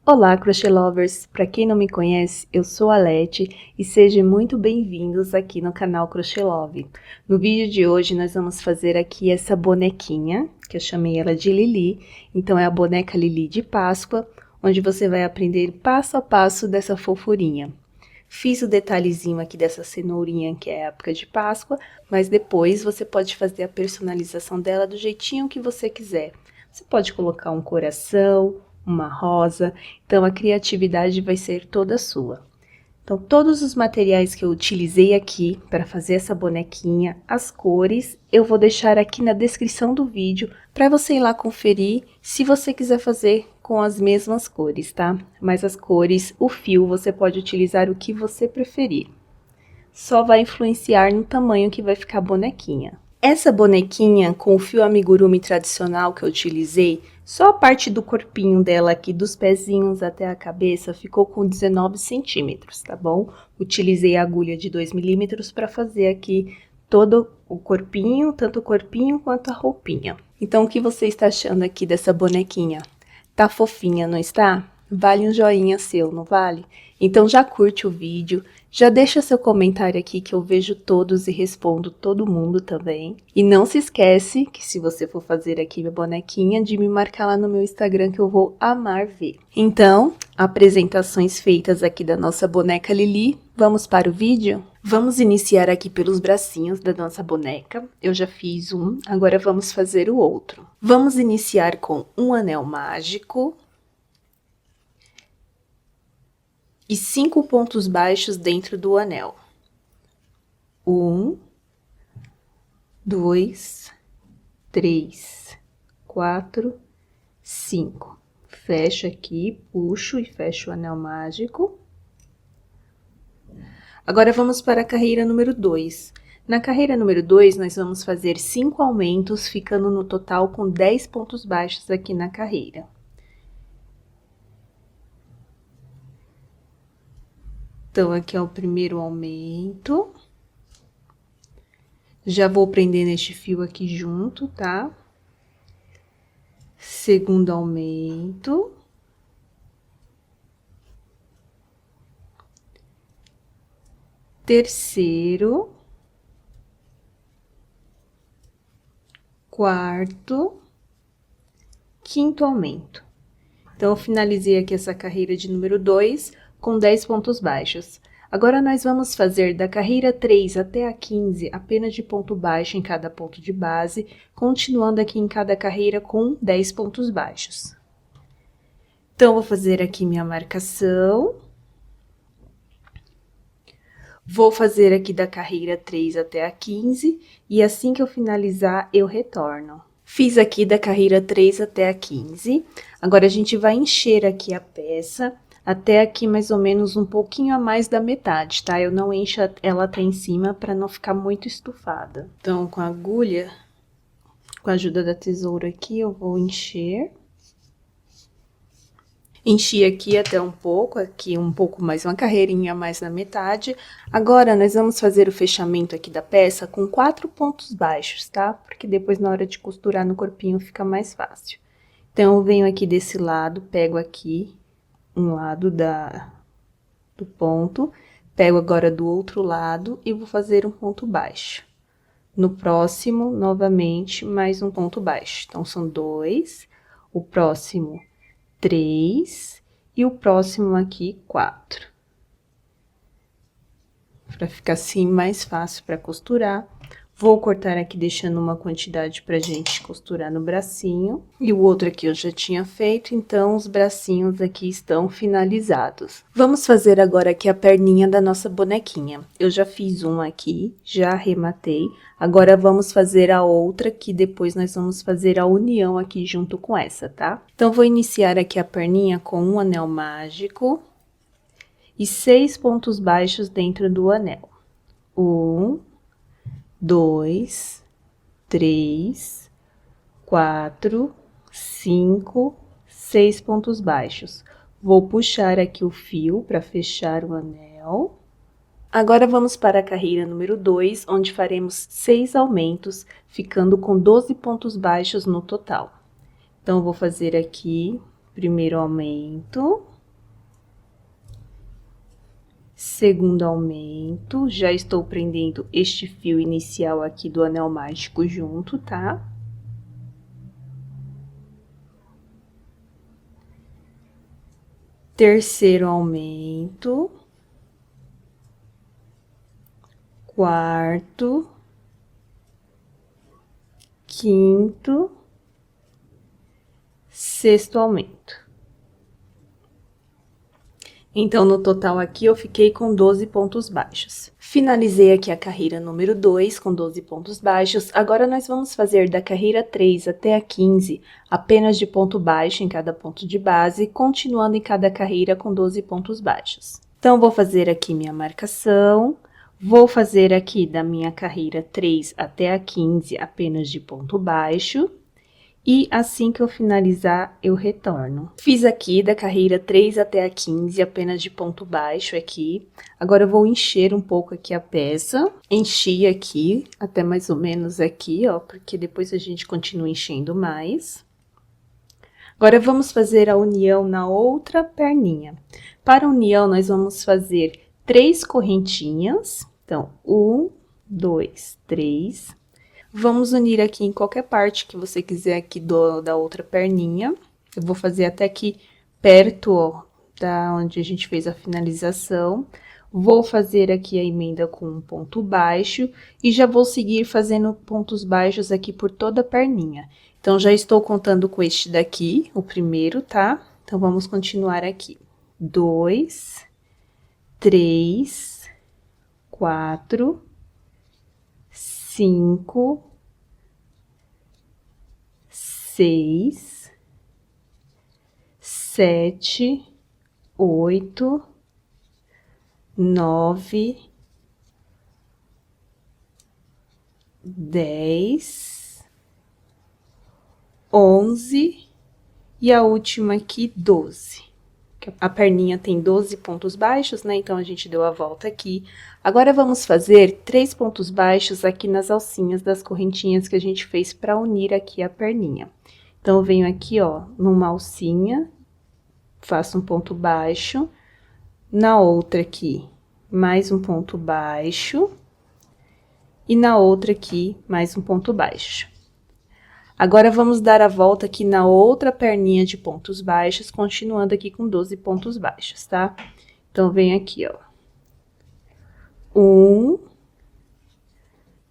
Olá, Crochê Lovers! Para quem não me conhece, eu sou a Leti e sejam muito bem-vindos aqui no canal Crochê Love. No vídeo de hoje nós vamos fazer aqui essa bonequinha, que eu chamei ela de Lili. Então é a boneca Lili de Páscoa, onde você vai aprender passo a passo dessa fofurinha. Fiz o detalhezinho aqui dessa cenourinha, que é a época de Páscoa, mas depois você pode fazer a personalização dela do jeitinho que você quiser. Você pode colocar um coração, uma rosa, então a criatividade vai ser toda sua. Então, todos os materiais que eu utilizei aqui para fazer essa bonequinha, as cores, eu vou deixar aqui na descrição do vídeo para você ir lá conferir se você quiser fazer com as mesmas cores, tá? Mas as cores, o fio, você pode utilizar o que você preferir. Só vai influenciar no tamanho que vai ficar a bonequinha. Essa bonequinha com o fio amigurumi tradicional que eu utilizei, só a parte do corpinho dela aqui, dos pezinhos até a cabeça, ficou com 19 centímetros, tá bom? Utilizei a agulha de 2 milímetros para fazer aqui todo o corpinho, tanto o corpinho quanto a roupinha. Então, o que você está achando aqui dessa bonequinha? Tá fofinha, não está? Vale um joinha seu, não vale? Então já curte o vídeo, já deixa seu comentário aqui que eu vejo todos e respondo todo mundo também. E não se esquece que se você for fazer aqui minha bonequinha, de me marcar lá no meu Instagram que eu vou amar ver. Então, apresentações feitas aqui da nossa boneca Lili, vamos para o vídeo? Vamos iniciar aqui pelos bracinhos da nossa boneca. Eu já fiz um, agora vamos fazer o outro. Vamos iniciar com um anel mágico. E 5 pontos baixos dentro do anel. 1, 2, 3, 4, 5. Fecho aqui, puxo e fecho o anel mágico. Agora, vamos para a carreira número 2. Na carreira número 2, nós vamos fazer 5 aumentos, ficando no total com 10 pontos baixos aqui na carreira. Então, aqui é o primeiro aumento. Já vou prender neste fio aqui junto, tá? Segundo aumento. Terceiro. Quarto. Quinto aumento. Então, eu finalizei aqui essa carreira de número 2 com 10 pontos baixos. Agora, nós vamos fazer da carreira 3 até a 15 apenas de ponto baixo em cada ponto de base, continuando aqui em cada carreira com 10 pontos baixos. Então, vou fazer aqui minha marcação. Vou fazer aqui da carreira 3 até a 15, e assim que eu finalizar, eu retorno. Fiz aqui da carreira 3 até a 15, agora a gente vai encher aqui a peça até aqui mais ou menos um pouquinho a mais da metade, tá? Eu não encho ela até em cima para não ficar muito estufada. Então, com a agulha, com a ajuda da tesoura aqui, eu vou encher. Enchi aqui até um pouco mais, uma carreirinha a mais na metade. Agora, nós vamos fazer o fechamento aqui da peça com 4 pontos baixos, tá? Porque depois, na hora de costurar no corpinho, fica mais fácil. Então, eu venho aqui desse lado, pego aqui um lado do ponto, pego agora do outro lado e vou fazer um ponto baixo. No próximo, novamente, mais um ponto baixo. Então, são 2, o próximo 3 e o próximo aqui 4. Para ficar assim mais fácil para costurar. Vou cortar aqui deixando uma quantidade pra gente costurar no bracinho. E o outro aqui eu já tinha feito, então os bracinhos aqui estão finalizados. Vamos fazer agora aqui a perninha da nossa bonequinha. Eu já fiz um aqui, já arrematei. Agora vamos fazer a outra, que depois nós vamos fazer a união aqui junto com essa, tá? Então, vou iniciar aqui a perninha com um anel mágico e 6 pontos baixos dentro do anel. 1, 2, 3, 4, 5, 6 pontos baixos. Vou puxar aqui o fio para fechar o anel. Agora, vamos para a carreira número 2, onde faremos 6 aumentos, ficando com 12 pontos baixos no total. Então, eu vou fazer aqui, primeiro aumento. segundo aumento, já estou prendendo este fio inicial aqui do anel mágico junto, tá? Terceiro aumento, quarto, quinto, sexto aumento. Então, no total aqui, eu fiquei com 12 pontos baixos. Finalizei aqui a carreira número 2 com 12 pontos baixos. Agora, nós vamos fazer da carreira 3 até a 15 apenas de ponto baixo em cada ponto de base, continuando em cada carreira com 12 pontos baixos. Então, vou fazer aqui minha marcação. Vou fazer aqui da minha carreira 3 até a 15 apenas de ponto baixo. E assim que eu finalizar, eu retorno. Fiz aqui da carreira 3 até a 15, apenas de ponto baixo aqui. Agora, eu vou encher um pouco aqui a peça. Enchi aqui, até mais ou menos aqui, ó, porque depois a gente continua enchendo mais. Agora, vamos fazer a união na outra perninha. Para a união, nós vamos fazer 3 correntinhas. Então, 1, 2, 3... Vamos unir aqui em qualquer parte que você quiser aqui da outra perninha. Eu vou fazer até aqui perto, ó, da onde a gente fez a finalização. Vou fazer aqui a emenda com um ponto baixo e já vou seguir fazendo pontos baixos aqui por toda a perninha. Então, já estou contando com este daqui, o primeiro, tá? Então, vamos continuar aqui. 2, 3, 4... 5, 6, 7, 8, 9, 10, 11 e a última aqui, 12. A perninha tem 12 pontos baixos, né? Então, a gente deu a volta aqui. Agora, vamos fazer 3 pontos baixos aqui nas alcinhas das correntinhas que a gente fez para unir aqui a perninha. Então, eu venho aqui, ó, numa alcinha, faço um ponto baixo. Na outra aqui, mais um ponto baixo. E na outra aqui, mais um ponto baixo. Agora, vamos dar a volta aqui na outra perninha de pontos baixos, continuando aqui com 12 pontos baixos, tá? Então, vem aqui, ó. 1,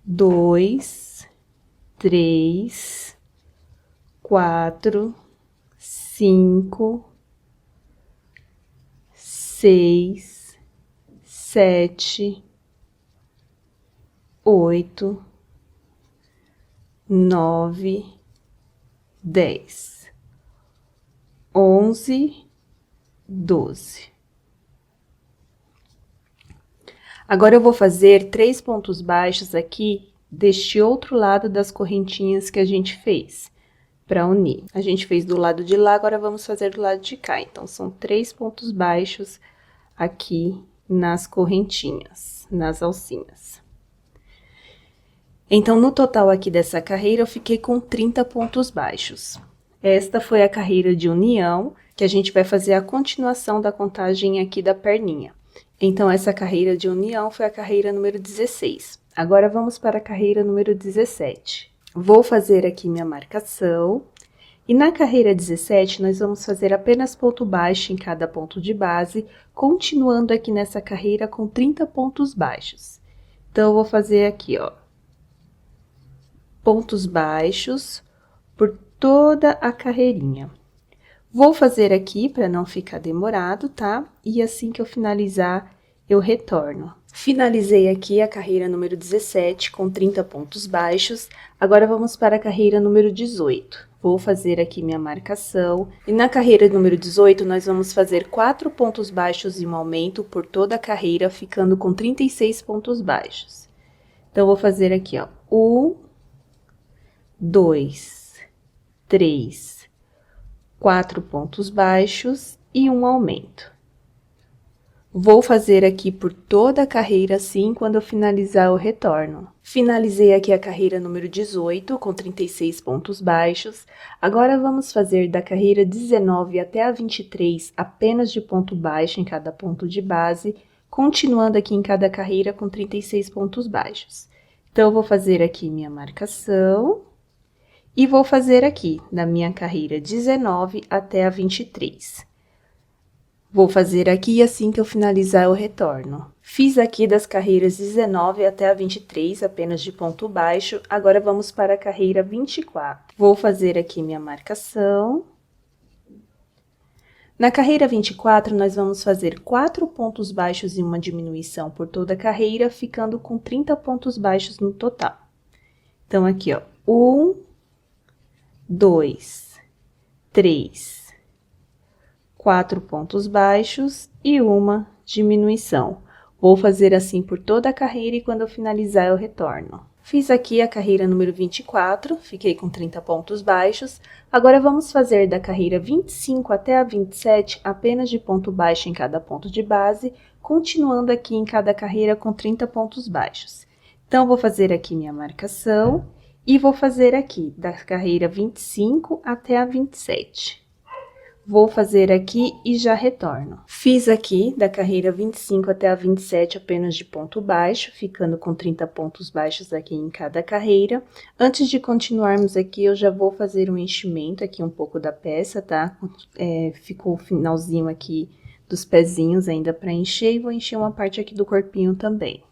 2, 3, 4, 5, 6, 7, 8, 9, 10, 11, 12. Agora, eu vou fazer 3 pontos baixos aqui deste outro lado das correntinhas que a gente fez, para unir. A gente fez do lado de lá, agora vamos fazer do lado de cá. Então, são 3 pontos baixos aqui nas correntinhas, nas alcinhas. Então, no total aqui dessa carreira, eu fiquei com 30 pontos baixos. Esta foi a carreira de união, que a gente vai fazer a continuação da contagem aqui da perninha. Então, essa carreira de união foi a carreira número 16. Agora, vamos para a carreira número 17. Vou fazer aqui minha marcação. E na carreira 17, nós vamos fazer apenas ponto baixo em cada ponto de base, continuando aqui nessa carreira com 30 pontos baixos. Então, eu vou fazer aqui, ó, pontos baixos por toda a carreirinha. Vou fazer aqui para não ficar demorado, tá? E assim que eu finalizar, eu retorno. Finalizei aqui a carreira número 17 com 30 pontos baixos. Agora, vamos para a carreira número 18. Vou fazer aqui minha marcação. E na carreira número 18, nós vamos fazer 4 pontos baixos e um aumento por toda a carreira, ficando com 36 pontos baixos. Então, vou fazer aqui, ó, 1, 2, 3, 4 pontos baixos e um aumento. Vou fazer aqui por toda a carreira assim, quando eu finalizar o retorno. Finalizei aqui a carreira número 18, com 36 pontos baixos. Agora, vamos fazer da carreira 19 até a 23, apenas de ponto baixo em cada ponto de base, continuando aqui em cada carreira com 36 pontos baixos. Então, eu vou fazer aqui minha marcação e vou fazer aqui na minha carreira 19 até a 23. Vou fazer aqui e assim que eu finalizar eu retorno. Fiz aqui das carreiras 19 até a 23, apenas de ponto baixo. Agora, vamos para a carreira 24. Vou fazer aqui minha marcação. Na carreira 24, nós vamos fazer 4 pontos baixos e uma diminuição por toda a carreira, ficando com 30 pontos baixos no total. Então, aqui, ó, 1, 2, 3, 4 pontos baixos e uma diminuição. Vou fazer assim por toda a carreira e quando eu finalizar eu retorno. Fiz aqui a carreira número 24, fiquei com 30 pontos baixos. Agora, vamos fazer da carreira 25 até a 27 apenas de ponto baixo em cada ponto de base, continuando aqui em cada carreira com 30 pontos baixos. Então, vou fazer aqui minha marcação e vou fazer aqui da carreira 25 até a 27. Vou fazer aqui e já retorno. Fiz aqui da carreira 25 até a 27 apenas de ponto baixo, ficando com 30 pontos baixos aqui em cada carreira. Antes de continuarmos aqui, eu já vou fazer um enchimento aqui um pouco da peça, tá? Ficou o finalzinho aqui dos pezinhos ainda para encher e vou encher uma parte aqui do corpinho também.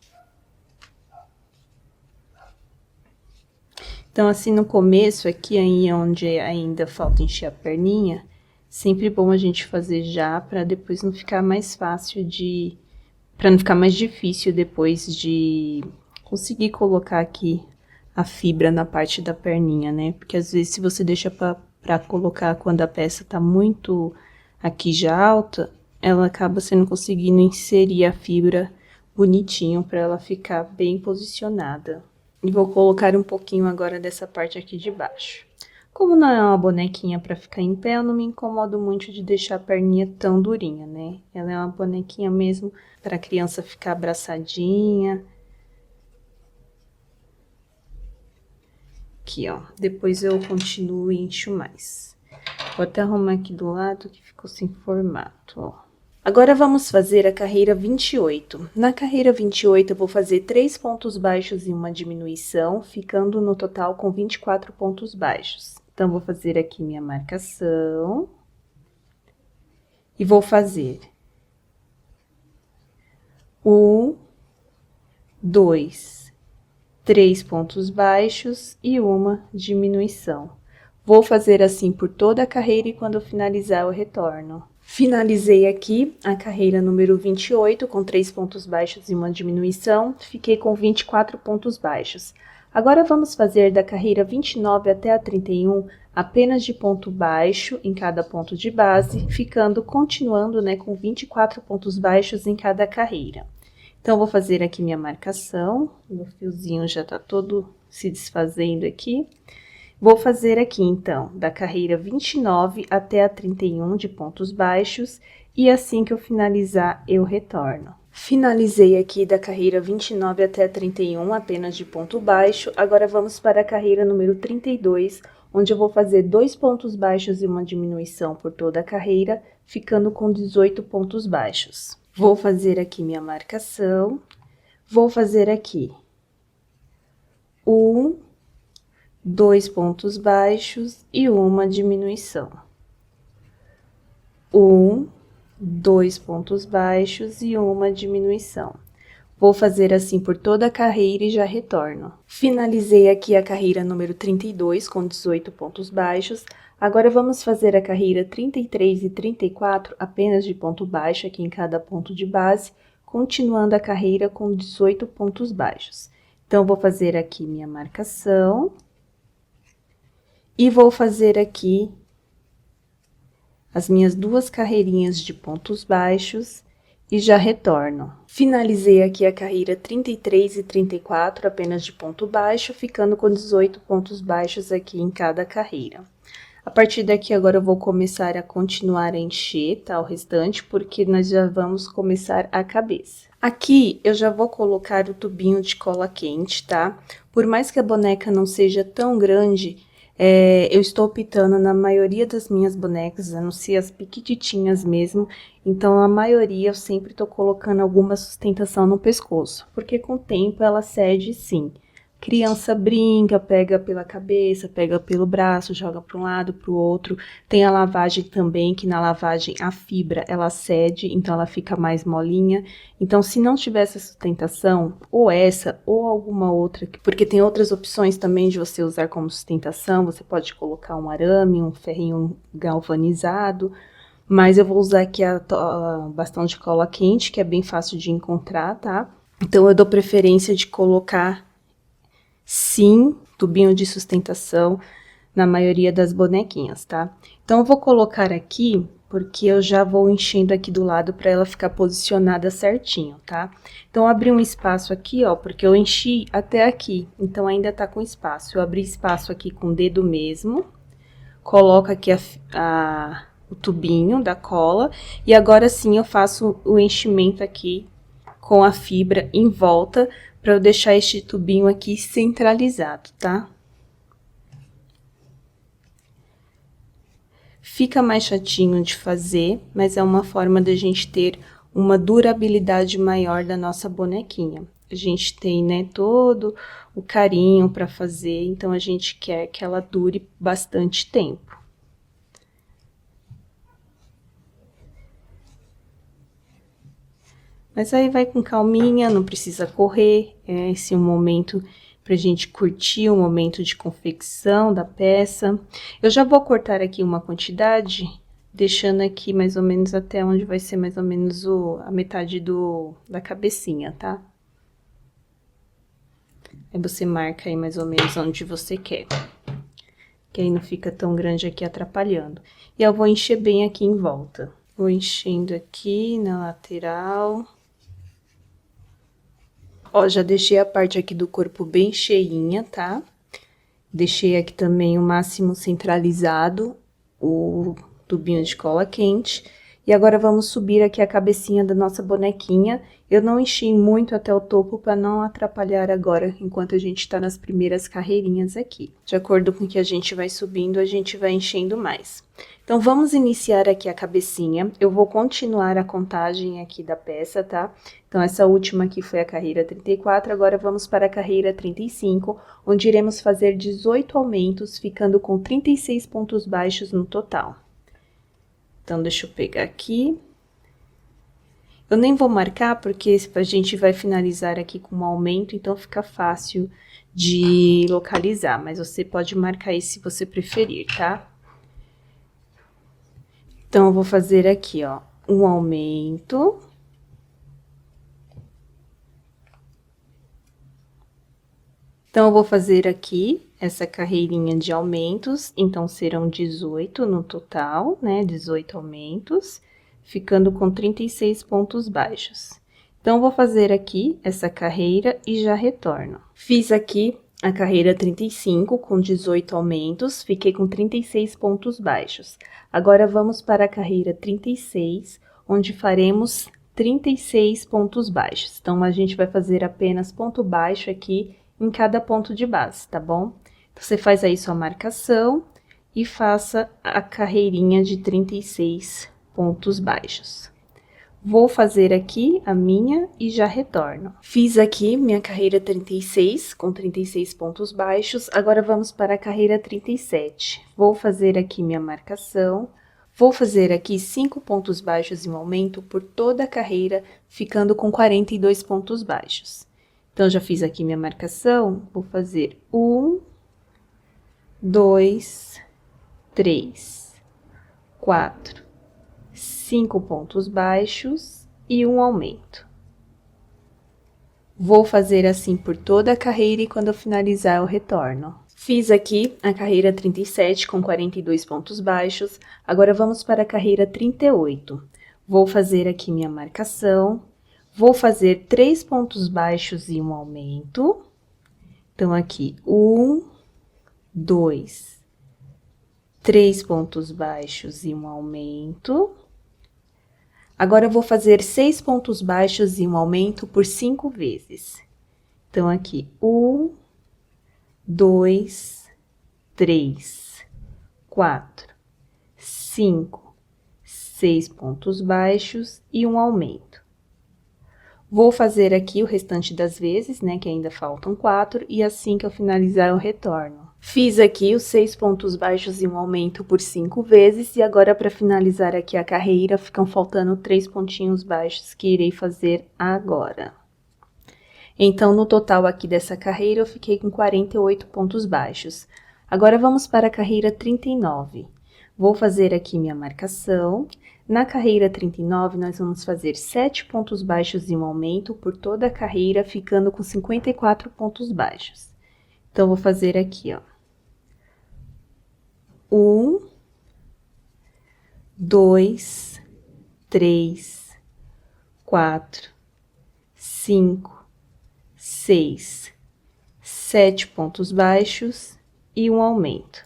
Então, assim, no começo aqui, aí onde ainda falta encher a perninha, sempre bom a gente fazer já, para depois não ficar mais fácil para não ficar mais difícil depois de conseguir colocar aqui a fibra na parte da perninha, né? Porque às vezes se você deixa para colocar quando a peça tá muito aqui já alta, ela acaba você não conseguindo inserir a fibra bonitinho para ela ficar bem posicionada. E vou colocar um pouquinho agora dessa parte aqui de baixo. Como não é uma bonequinha para ficar em pé, eu não me incomodo muito de deixar a perninha tão durinha, né? Ela é uma bonequinha mesmo para a criança ficar abraçadinha. Aqui, ó. Depois eu continuo e encho mais. Vou até arrumar aqui do lado que ficou sem formato, ó. Agora, vamos fazer a carreira 28. Na carreira 28, eu vou fazer 3 pontos baixos e uma diminuição, ficando no total com 24 pontos baixos. Então, vou fazer aqui minha marcação. E vou fazer 1, 2, 3 pontos baixos e uma diminuição. Vou fazer assim por toda a carreira e quando eu finalizar eu retorno. Finalizei aqui a carreira número 28 com 3 pontos baixos e uma diminuição, fiquei com 24 pontos baixos. Agora, vamos fazer da carreira 29 até a 31 apenas de ponto baixo em cada ponto de base, continuando, né, com 24 pontos baixos em cada carreira. Então, vou fazer aqui minha marcação, meu fiozinho já tá todo se desfazendo aqui. Vou fazer aqui, então, da carreira 29 até a 31 de pontos baixos, e assim que eu finalizar, eu retorno. Finalizei aqui da carreira 29 até a 31, apenas de ponto baixo. Agora, vamos para a carreira número 32, onde eu vou fazer 2 pontos baixos e uma diminuição por toda a carreira, ficando com 18 pontos baixos. Vou fazer aqui minha marcação, vou fazer aqui 1, 2 pontos baixos e uma diminuição. 1, 2 pontos baixos e uma diminuição. Vou fazer assim por toda a carreira e já retorno. Finalizei aqui a carreira número 32 com 18 pontos baixos. Agora, vamos fazer a carreira 33 e 34 apenas de ponto baixo aqui em cada ponto de base, continuando a carreira com 18 pontos baixos. Então, vou fazer aqui minha marcação. E vou fazer aqui as minhas 2 carreirinhas de pontos baixos e já retorno. Finalizei aqui a carreira 33 e 34 apenas de ponto baixo, ficando com 18 pontos baixos aqui em cada carreira. A partir daqui, agora eu vou começar a continuar a encher, tá, o restante, porque nós já vamos começar a cabeça. Aqui, eu já vou colocar o tubinho de cola quente, tá? Por mais que a boneca não seja tão grande, Eu estou optando na maioria das minhas bonecas, a não ser as piquititinhas mesmo, então a maioria eu sempre tô colocando alguma sustentação no pescoço, porque com o tempo ela cede sim. Criança brinca, pega pela cabeça, pega pelo braço, joga para um lado, para o outro. Tem a lavagem também, que na lavagem a fibra ela cede, então ela fica mais molinha. Então, se não tiver essa sustentação, ou essa, ou alguma outra, porque tem outras opções também de você usar como sustentação, você pode colocar um arame, um ferrinho galvanizado, mas eu vou usar aqui a bastão de cola quente, que é bem fácil de encontrar, tá? Então, eu dou preferência de colocar sim, tubinho de sustentação na maioria das bonequinhas, tá? Então, eu vou colocar aqui, porque eu já vou enchendo aqui do lado para ela ficar posicionada certinho, tá? Então, eu abri um espaço aqui, ó, porque eu enchi até aqui, então ainda tá com espaço. Eu abri espaço aqui com o dedo mesmo, coloco aqui o tubinho da cola, e agora sim eu faço o enchimento aqui com a fibra em volta, para eu deixar este tubinho aqui centralizado, tá? Fica mais chatinho de fazer, mas é uma forma da gente ter uma durabilidade maior da nossa bonequinha. A gente tem, né, todo o carinho para fazer, então a gente quer que ela dure bastante tempo. Mas aí vai com calminha, não precisa correr, esse é um momento pra gente curtir o momento de confecção da peça. Eu já vou cortar aqui uma quantidade, deixando aqui mais ou menos até onde vai ser mais ou menos a metade da cabecinha, tá? Aí você marca aí mais ou menos onde você quer, que aí não fica tão grande aqui atrapalhando. E eu vou encher bem aqui em volta. Vou enchendo aqui na lateral. Ó, já deixei a parte aqui do corpo bem cheinha, tá? Deixei aqui também o máximo centralizado, o tubinho de cola quente. E agora vamos subir aqui a cabecinha da nossa bonequinha. Eu não enchi muito até o topo para não atrapalhar agora, enquanto a gente tá nas primeiras carreirinhas aqui. De acordo com que a gente vai subindo, a gente vai enchendo mais. Então, vamos iniciar aqui a cabecinha. Eu vou continuar a contagem aqui da peça, tá? Então, essa última aqui foi a carreira 34, agora vamos para a carreira 35, onde iremos fazer 18 aumentos, ficando com 36 pontos baixos no total. Então, deixa eu pegar aqui. Eu nem vou marcar, porque a gente vai finalizar aqui com um aumento, então fica fácil de localizar, mas você pode marcar aí se você preferir, tá? Então, eu vou fazer aqui, ó, um aumento. Então, eu vou fazer aqui essa carreirinha de aumentos, então serão 18 no total, né? 18 aumentos, ficando com 36 pontos baixos. Então, vou fazer aqui essa carreira e já retorno. Fiz aqui a carreira 35 com 18 aumentos, fiquei com 36 pontos baixos. Agora, vamos para a carreira 36, onde faremos 36 pontos baixos. Então, a gente vai fazer apenas ponto baixo aqui em cada ponto de base, tá bom? Então, você faz aí sua marcação e faça a carreirinha de 36 pontos baixos. Vou fazer aqui a minha e já retorno. Fiz aqui minha carreira 36, com 36 pontos baixos. Agora, vamos para a carreira 37. Vou fazer aqui minha marcação. Vou fazer aqui 5 pontos baixos em um aumento por toda a carreira, ficando com 42 pontos baixos. Então, já fiz aqui minha marcação, vou fazer 1, 2, 3, 4, 5 pontos baixos e um aumento. Vou fazer assim por toda a carreira e quando eu finalizar eu retorno. Fiz aqui a carreira 37 com 42 pontos baixos, agora vamos para a carreira 38. Vou fazer aqui minha marcação. Vou fazer 3 pontos baixos e um aumento. Então, aqui, 1, 2, 3 pontos baixos e um aumento. Agora, eu vou fazer 6 pontos baixos e um aumento por 5 vezes. Então, aqui, 1, 2, 3, 4, 5, 6 pontos baixos e um aumento. Vou fazer aqui o restante das vezes, né, que ainda faltam 4, e assim que eu finalizar eu retorno. Fiz aqui os 6 pontos baixos e um aumento por 5 vezes, e agora para finalizar aqui a carreira, ficam faltando 3 pontinhos baixos que irei fazer agora. Então, no total aqui dessa carreira, eu fiquei com 48 pontos baixos. Agora, vamos para a carreira 39. Vou fazer aqui minha marcação. Na carreira 39, nós vamos fazer 7 pontos baixos e um aumento por toda a carreira, ficando com 54 pontos baixos. Então, vou fazer aqui, ó. 1, 2, 3, 4, 5, 6, 7 pontos baixos e um aumento.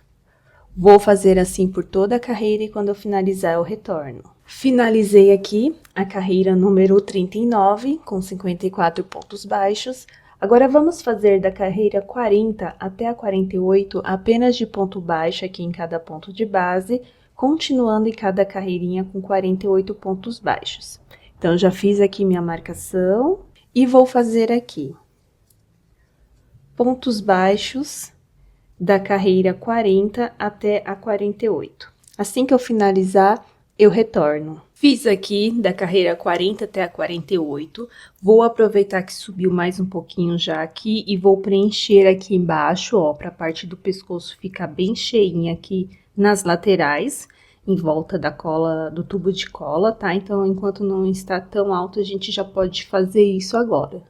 Vou fazer assim por toda a carreira e quando eu finalizar eu retorno. Finalizei aqui a carreira número 39 com 54 pontos baixos. Agora vamos fazer da carreira 40 até a 48 apenas de ponto baixo aqui em cada ponto de base, continuando em cada carreirinha com 48 pontos baixos. Então, já fiz aqui minha marcação e vou fazer aqui pontos baixos da carreira 40 até a 48. Assim que eu finalizar, eu retorno. Fiz aqui da carreira 40 até a 48, vou aproveitar que subiu mais um pouquinho já aqui e vou preencher aqui embaixo, ó, para a parte do pescoço ficar bem cheinha aqui nas laterais, em volta da cola, do tubo de cola, tá? Então, enquanto não está tão alto, a gente já pode fazer isso agora.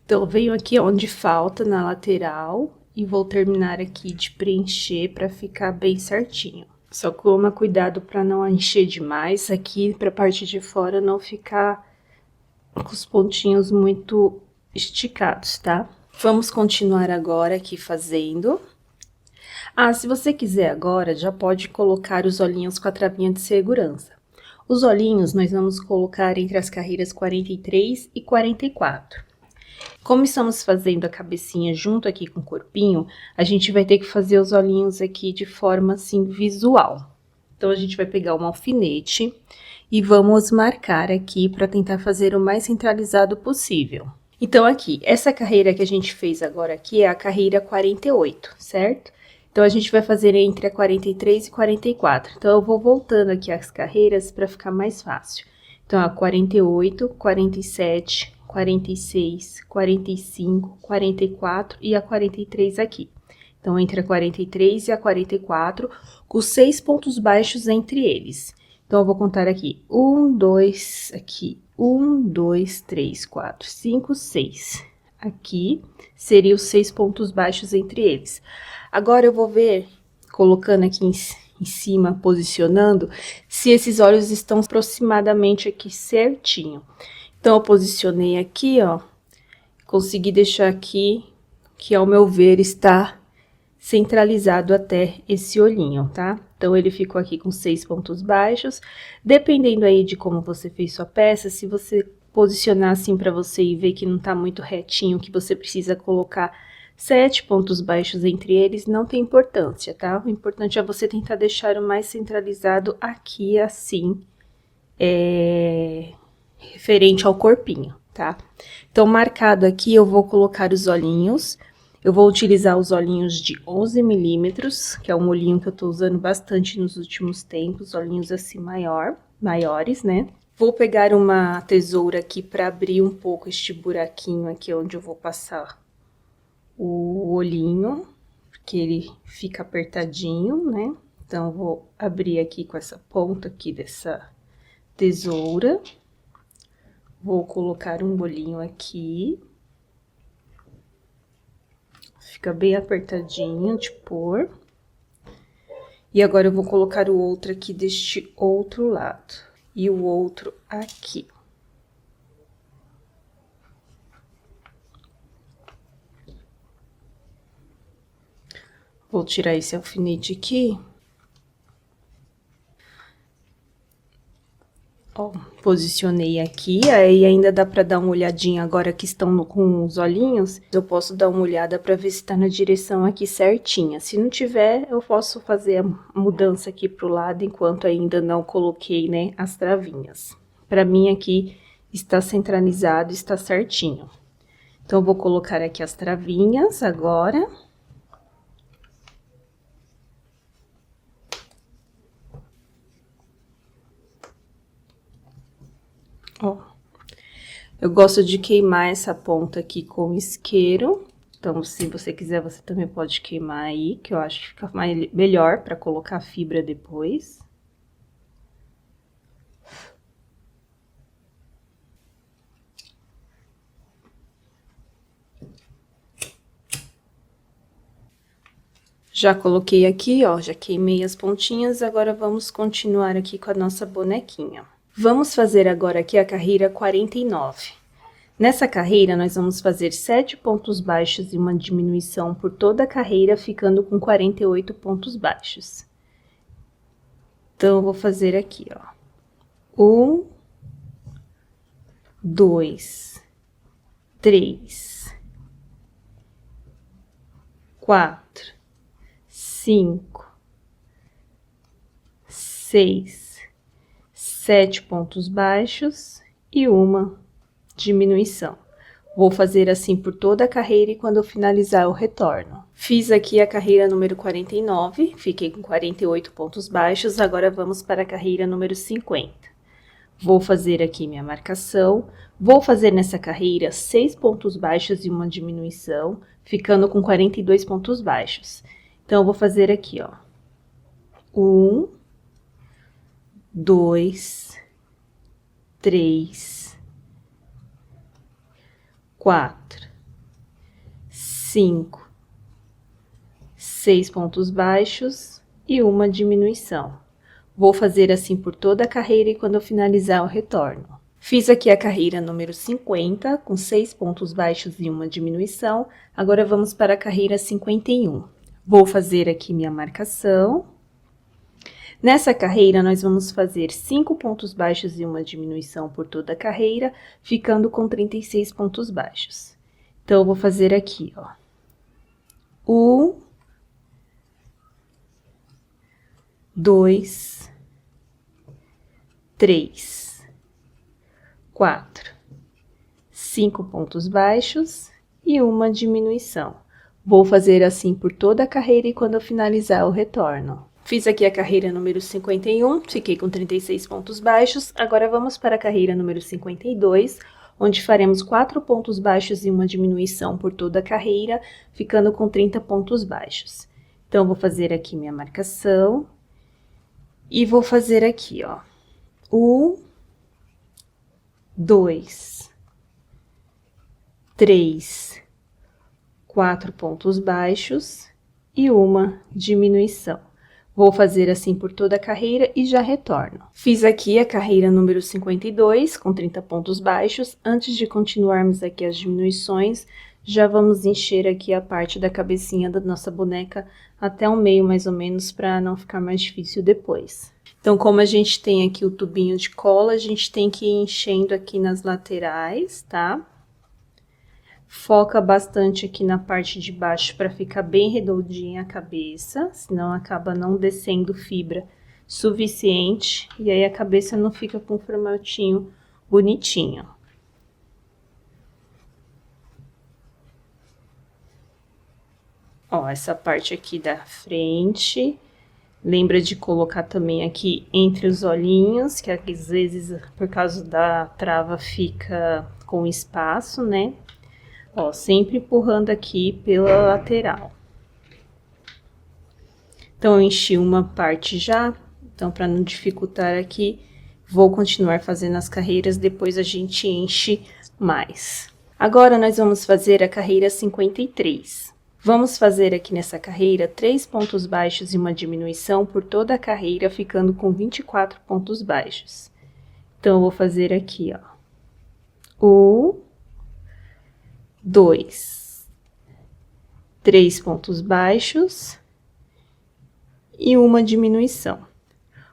Então, venho aqui onde falta, na lateral, e vou terminar aqui de preencher para ficar bem certinho. Só toma cuidado para não encher demais aqui, para a parte de fora não ficar com os pontinhos muito esticados, tá? Vamos continuar agora aqui fazendo. Ah, se você quiser agora, já pode colocar os olhinhos com a travinha de segurança. Os olhinhos nós vamos colocar entre as carreiras 43 e 44. Como estamos fazendo a cabecinha junto aqui com o corpinho, a gente vai ter que fazer os olhinhos aqui de forma, assim, visual. Então, a gente vai pegar um alfinete e vamos marcar aqui para tentar fazer o mais centralizado possível. Então, aqui, essa carreira que a gente fez agora aqui é a carreira 48, certo? Então, a gente vai fazer entre a 43 e 44. Então, eu vou voltando aqui as carreiras para ficar mais fácil. Então, a 48, 47... 46, 45, 44 e a 43 aqui. Então, entre a 43 e a 44, com 6 pontos baixos entre eles. Então, eu vou contar aqui. 1, 2, aqui. 1, 2, 3, 4, 5, 6. Aqui, seria os 6 pontos baixos entre eles. Agora, eu vou ver, colocando aqui em cima, posicionando, se esses olhos estão aproximadamente aqui certinho. Então, eu posicionei aqui, ó, consegui deixar aqui, que ao meu ver está centralizado até esse olhinho, tá? Então, ele ficou aqui com 6 pontos baixos, dependendo aí de como você fez sua peça, se você posicionar assim pra você e ver que não tá muito retinho, que você precisa colocar 7 pontos baixos entre eles, não tem importância, tá? O importante é você tentar deixar o mais centralizado aqui, assim, referente ao corpinho, tá? Então, marcado aqui, eu vou colocar os olhinhos. Eu vou utilizar os olhinhos de 11 milímetros, que é um olhinho que eu tô usando bastante nos últimos tempos, olhinhos assim maiores, né? Vou pegar uma tesoura aqui para abrir um pouco este buraquinho aqui onde eu vou passar o olhinho, porque ele fica apertadinho, né? Então, eu vou abrir aqui com essa ponta aqui dessa tesoura. Vou colocar um bolinho aqui. Fica bem apertadinho de pôr. E agora eu vou colocar o outro aqui deste outro lado. E o outro aqui. Vou tirar esse alfinete aqui. Ó, posicionei aqui, aí ainda dá pra dar uma olhadinha agora que estão com os olhinhos. Eu posso dar uma olhada pra ver se tá na direção aqui certinha. Se não tiver, eu posso fazer a mudança aqui pro lado, enquanto ainda não coloquei, né, as travinhas. Pra mim aqui está centralizado, está certinho. Então, eu vou colocar aqui as travinhas agora. Ó, eu gosto de queimar essa ponta aqui com isqueiro. Então, se você quiser, você também pode queimar aí, que eu acho que fica melhor para colocar a fibra depois. Já coloquei aqui, ó, já queimei as pontinhas, agora vamos continuar aqui com a nossa bonequinha. Vamos fazer agora aqui a carreira 49. Nessa carreira, nós vamos fazer 7 pontos baixos e uma diminuição por toda a carreira, ficando com 48 pontos baixos. Então, eu vou fazer aqui, ó. 1, 2, 3, 4, 5, 6, 7 pontos baixos e uma diminuição. Vou fazer assim por toda a carreira e quando eu finalizar eu retorno. Fiz aqui a carreira número 49, fiquei com 48 pontos baixos, agora vamos para a carreira número 50. Vou fazer aqui minha marcação, vou fazer nessa carreira 6 pontos baixos e uma diminuição, ficando com 42 pontos baixos. Então, eu vou fazer aqui, ó. 1, 2, 3, 4, 5, 6 pontos baixos e uma diminuição. Vou fazer assim por toda a carreira e quando eu finalizar eu retorno. Fiz aqui a carreira número 50, com 6 pontos baixos e uma diminuição. Agora vamos para a carreira 51. Vou fazer aqui minha marcação. Nessa carreira, nós vamos fazer 5 pontos baixos e uma diminuição por toda a carreira, ficando com 36 pontos baixos. Então, eu vou fazer aqui, ó. 1, 2, 3, 4, 5 pontos baixos e uma diminuição. Vou fazer assim por toda a carreira e quando eu finalizar eu retorno. Fiz aqui a carreira número 51, fiquei com 36 pontos baixos. Agora vamos para a carreira número 52, onde faremos 4 pontos baixos e uma diminuição por toda a carreira, ficando com 30 pontos baixos. Então, vou fazer aqui minha marcação e vou fazer aqui, ó. 1, 2, 3, 4 pontos baixos e uma diminuição. Vou fazer assim por toda a carreira e já retorno. Fiz aqui a carreira número 52, com 30 pontos baixos. Antes de continuarmos aqui as diminuições, já vamos encher aqui a parte da cabecinha da nossa boneca até o meio, mais ou menos, para não ficar mais difícil depois. Então, como a gente tem aqui o tubinho de cola, a gente tem que ir enchendo aqui nas laterais, tá? Foca bastante aqui na parte de baixo para ficar bem redondinha a cabeça, senão acaba não descendo fibra suficiente e aí a cabeça não fica com um formatinho bonitinho. Ó, essa parte aqui da frente, lembra de colocar também aqui entre os olhinhos, que às vezes por causa da trava fica com espaço, né? Ó, sempre empurrando aqui pela lateral. Então, eu enchi uma parte já. Então, para não dificultar aqui, vou continuar fazendo as carreiras, depois a gente enche mais. Agora, nós vamos fazer a carreira 53. Vamos fazer aqui nessa carreira 3 pontos baixos e uma diminuição por toda a carreira, ficando com 24 pontos baixos. Então, eu vou fazer aqui, ó. 1, 2, 3 pontos baixos e uma diminuição.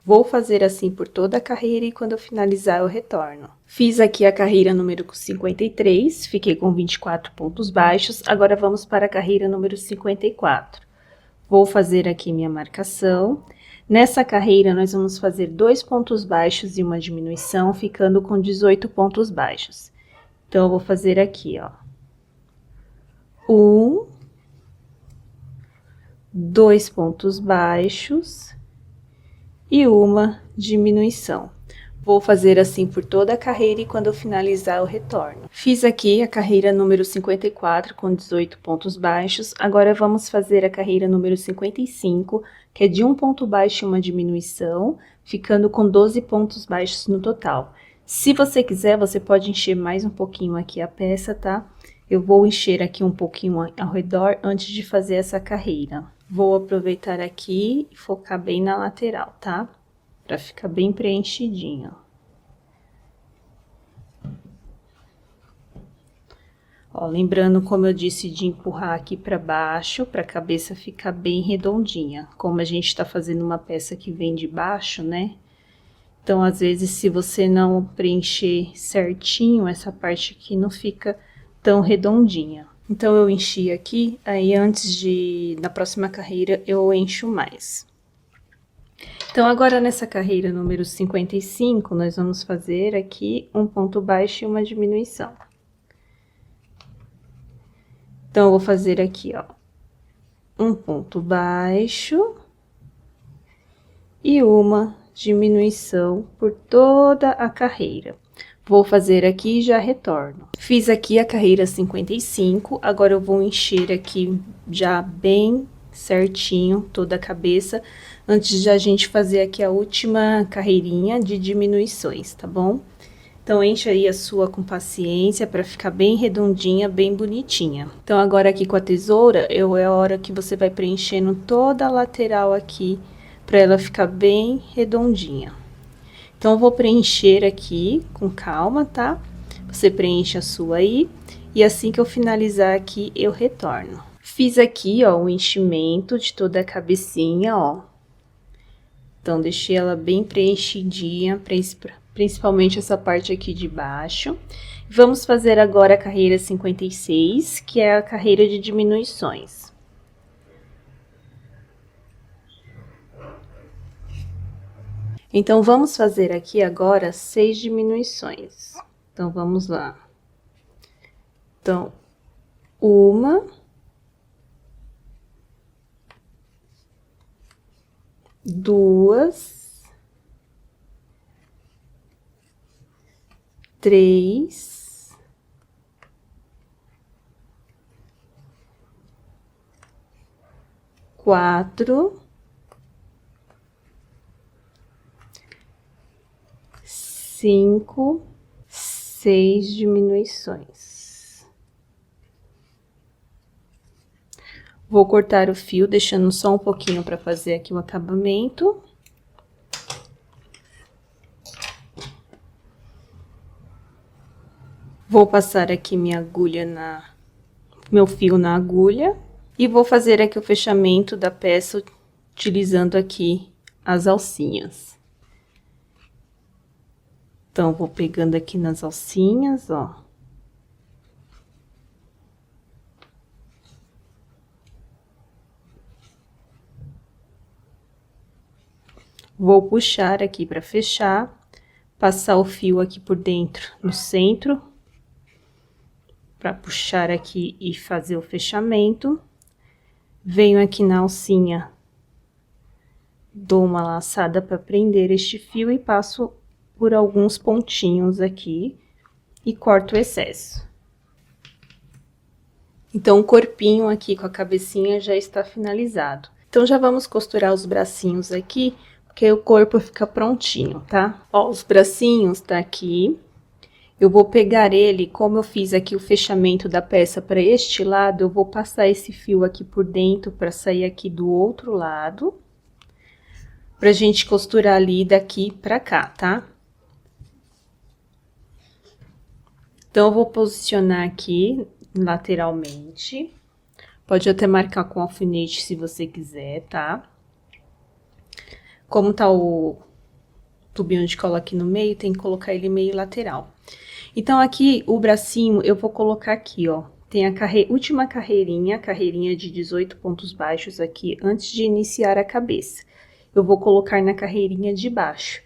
Vou fazer assim por toda a carreira e quando eu finalizar eu retorno. Fiz aqui a carreira número 53, fiquei com 24 pontos baixos, agora vamos para a carreira número 54. Vou fazer aqui minha marcação. Nessa carreira nós vamos fazer 2 pontos baixos e uma diminuição, ficando com 18 pontos baixos. Então, eu vou fazer aqui, ó. 1, 2 pontos baixos e uma diminuição. Vou fazer assim por toda a carreira e quando eu finalizar eu retorno. Fiz aqui a carreira número 54 com 18 pontos baixos. Agora vamos fazer a carreira número 55, que é de 1 ponto baixo e uma diminuição, ficando com 12 pontos baixos no total. Se você quiser, você pode encher mais um pouquinho aqui a peça, tá? Eu vou encher aqui um pouquinho ao redor antes de fazer essa carreira. Vou aproveitar aqui e focar bem na lateral, tá? Pra ficar bem preenchidinho. Ó, lembrando, como eu disse, de empurrar aqui pra baixo, pra cabeça ficar bem redondinha. Como a gente tá fazendo uma peça que vem de baixo, né? Então, às vezes, se você não preencher certinho, essa parte aqui não fica tão redondinha. Então, eu enchi aqui, aí na próxima carreira, eu encho mais. Então, agora nessa carreira número 55, nós vamos fazer aqui um ponto baixo e uma diminuição. Então, eu vou fazer aqui, ó, um ponto baixo e uma diminuição por toda a carreira. Vou fazer aqui e já retorno. Fiz aqui a carreira 55, agora eu vou encher aqui já bem certinho toda a cabeça, antes de a gente fazer aqui a última carreirinha de diminuições, tá bom? Então, enche aí a sua com paciência para ficar bem redondinha, bem bonitinha. Então, agora aqui com a tesoura, é a hora que você vai preenchendo toda a lateral aqui, para ela ficar bem redondinha. Então, eu vou preencher aqui com calma, tá? Você preenche a sua aí, e assim que eu finalizar aqui, eu retorno. Fiz aqui, ó, o enchimento de toda a cabecinha, ó. Então, deixei ela bem preenchidinha, principalmente essa parte aqui de baixo. Vamos fazer agora a carreira 56, que é a carreira de diminuições. Então, vamos fazer aqui agora 6 diminuições. Então, vamos lá. Então, 1, 2, 3, 4, 5, 6 diminuições. Vou cortar o fio, deixando só um pouquinho para fazer aqui o acabamento. Vou passar aqui minha agulha meu fio na agulha e vou fazer aqui o fechamento da peça utilizando aqui as alcinhas. Então, vou pegando aqui nas alcinhas, ó. Vou puxar aqui para fechar, passar o fio aqui por dentro, no centro, para puxar aqui e fazer o fechamento. Venho aqui na alcinha, dou uma laçada para prender este fio e passo por alguns pontinhos aqui e corto o excesso. Então, o corpinho aqui com a cabecinha já está finalizado. Então, já vamos costurar os bracinhos aqui, porque o corpo fica prontinho, tá? Ó, os bracinhos tá aqui. Eu vou pegar ele, como eu fiz aqui o fechamento da peça para este lado, eu vou passar esse fio aqui por dentro para sair aqui do outro lado, pra gente costurar ali daqui pra cá, tá? Então, eu vou posicionar aqui lateralmente. Pode até marcar com alfinete se você quiser, tá? Como tá o tubinho de cola aqui no meio, tem que colocar ele meio lateral. Então, aqui, o bracinho, eu vou colocar aqui, ó. Tem a última carreirinha de 18 pontos baixos aqui, antes de iniciar a cabeça. Eu vou colocar na carreirinha de baixo.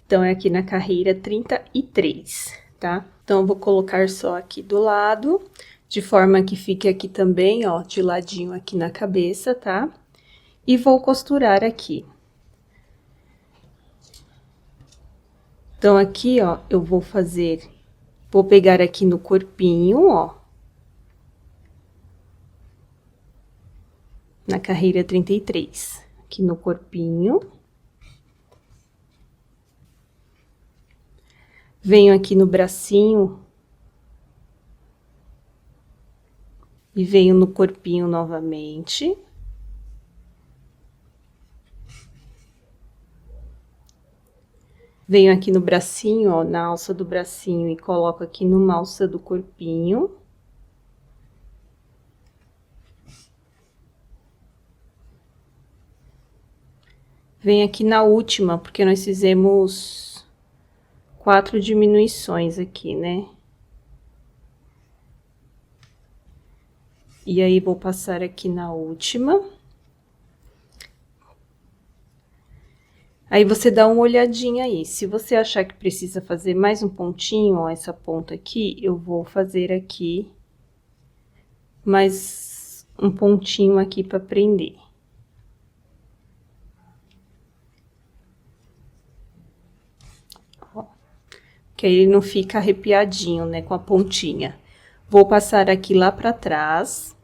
Então, é aqui na carreira 33, tá? Então, eu vou colocar só aqui do lado, de forma que fique aqui também, ó, de ladinho aqui na cabeça, tá? E vou costurar aqui. Então, aqui, ó, eu vou pegar aqui no corpinho, ó. Na carreira 33, aqui no corpinho. Venho aqui no bracinho. E venho no corpinho novamente. Venho aqui no bracinho, ó, na alça do bracinho e coloco aqui numa alça do corpinho. Venho aqui na última, porque nós fizemos 4 diminuições aqui, né? E aí, vou passar aqui na última. Aí, você dá uma olhadinha aí. Se você achar que precisa fazer mais um pontinho, ó, essa ponta aqui, eu vou fazer aqui mais um pontinho aqui pra prender. Ó, que aí ele não fica arrepiadinho, né, com a pontinha. Vou passar aqui lá pra trás.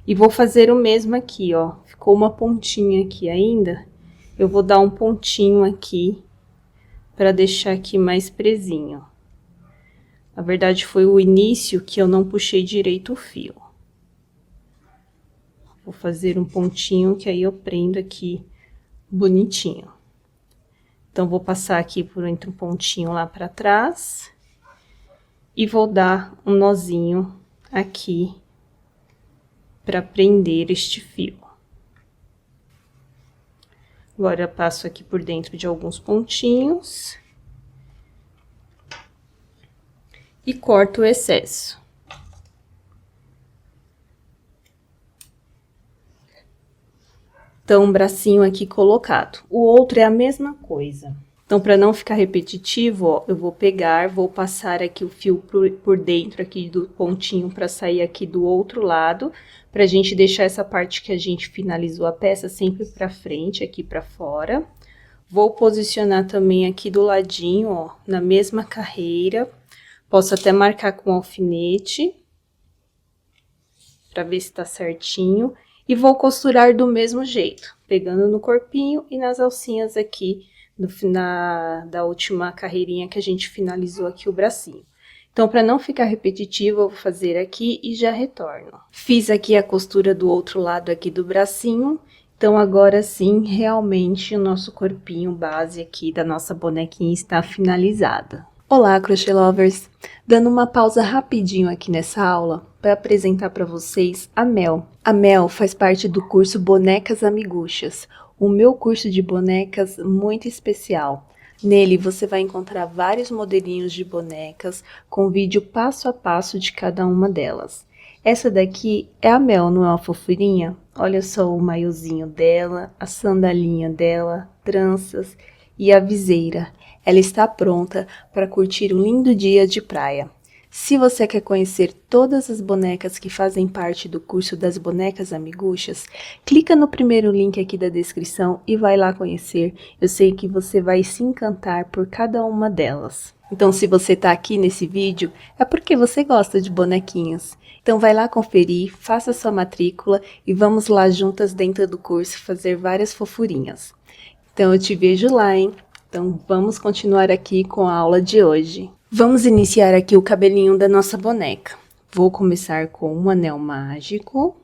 E vou fazer o mesmo aqui, ó. Ficou uma pontinha aqui ainda. Eu vou dar um pontinho aqui, pra deixar aqui mais presinho. Na verdade, foi o início que eu não puxei direito o fio. Vou fazer um pontinho, que aí eu prendo aqui bonitinho. Então, vou passar aqui por entre um pontinho lá pra trás. E vou dar um nozinho aqui, pra prender este fio. Agora, eu passo aqui por dentro de alguns pontinhos. E corto o excesso. Então, um bracinho aqui colocado. O outro é a mesma coisa. Então, para não ficar repetitivo, ó, eu vou pegar, vou passar aqui o fio por dentro aqui do pontinho para sair aqui do outro lado, pra gente deixar essa parte que a gente finalizou a peça sempre pra frente, aqui pra fora. Vou posicionar também aqui do ladinho, ó, na mesma carreira. Posso até marcar com alfinete, pra ver se tá certinho. E vou costurar do mesmo jeito, pegando no corpinho e nas alcinhas aqui, da última carreirinha que a gente finalizou aqui o bracinho. Então, para não ficar repetitivo, eu vou fazer aqui e já retorno. Fiz aqui a costura do outro lado aqui do bracinho. Então, agora sim, realmente, o nosso corpinho base aqui da nossa bonequinha está finalizada. Olá, Crochê Lovers! Dando uma pausa rapidinho aqui nessa aula para apresentar para vocês a Mel. A Mel faz parte do curso Bonecas Amiguchas, o meu curso de bonecas muito especial. Nele, você vai encontrar vários modelinhos de bonecas com vídeo passo a passo de cada uma delas. Essa daqui é a Mel, não é uma fofurinha? Olha só o maiozinho dela, a sandalinha dela, tranças e a viseira. Ela está pronta para curtir um lindo dia de praia. Se você quer conhecer todas as bonecas que fazem parte do curso das Bonecas Amiguchas, clica no primeiro link aqui da descrição e vai lá conhecer. Eu sei que você vai se encantar por cada uma delas. Então, se você está aqui nesse vídeo, é porque você gosta de bonequinhos. Então, vai lá conferir, faça sua matrícula e vamos lá juntas dentro do curso fazer várias fofurinhas. Então, eu te vejo lá, hein? Então, vamos continuar aqui com a aula de hoje. Vamos iniciar aqui o cabelinho da nossa boneca. Vou começar com um anel mágico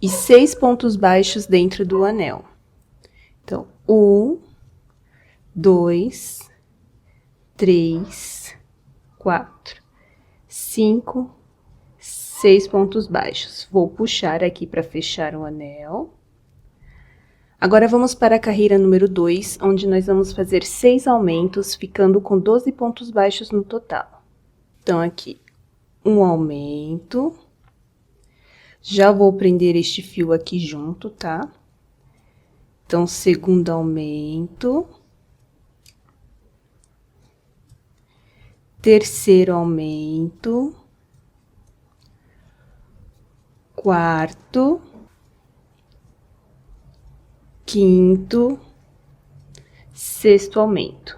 e 6 pontos baixos dentro do anel. Então, 1, 2, 3, 4, 5, 6 pontos baixos. Vou puxar aqui para fechar o anel. Agora vamos para a carreira número 2, onde nós vamos fazer 6 aumentos, ficando com 12 pontos baixos no total. Então, aqui, um aumento. Já vou prender este fio aqui junto, tá? Então, segundo aumento. Terceiro aumento. Quarto. Quinto, sexto aumento.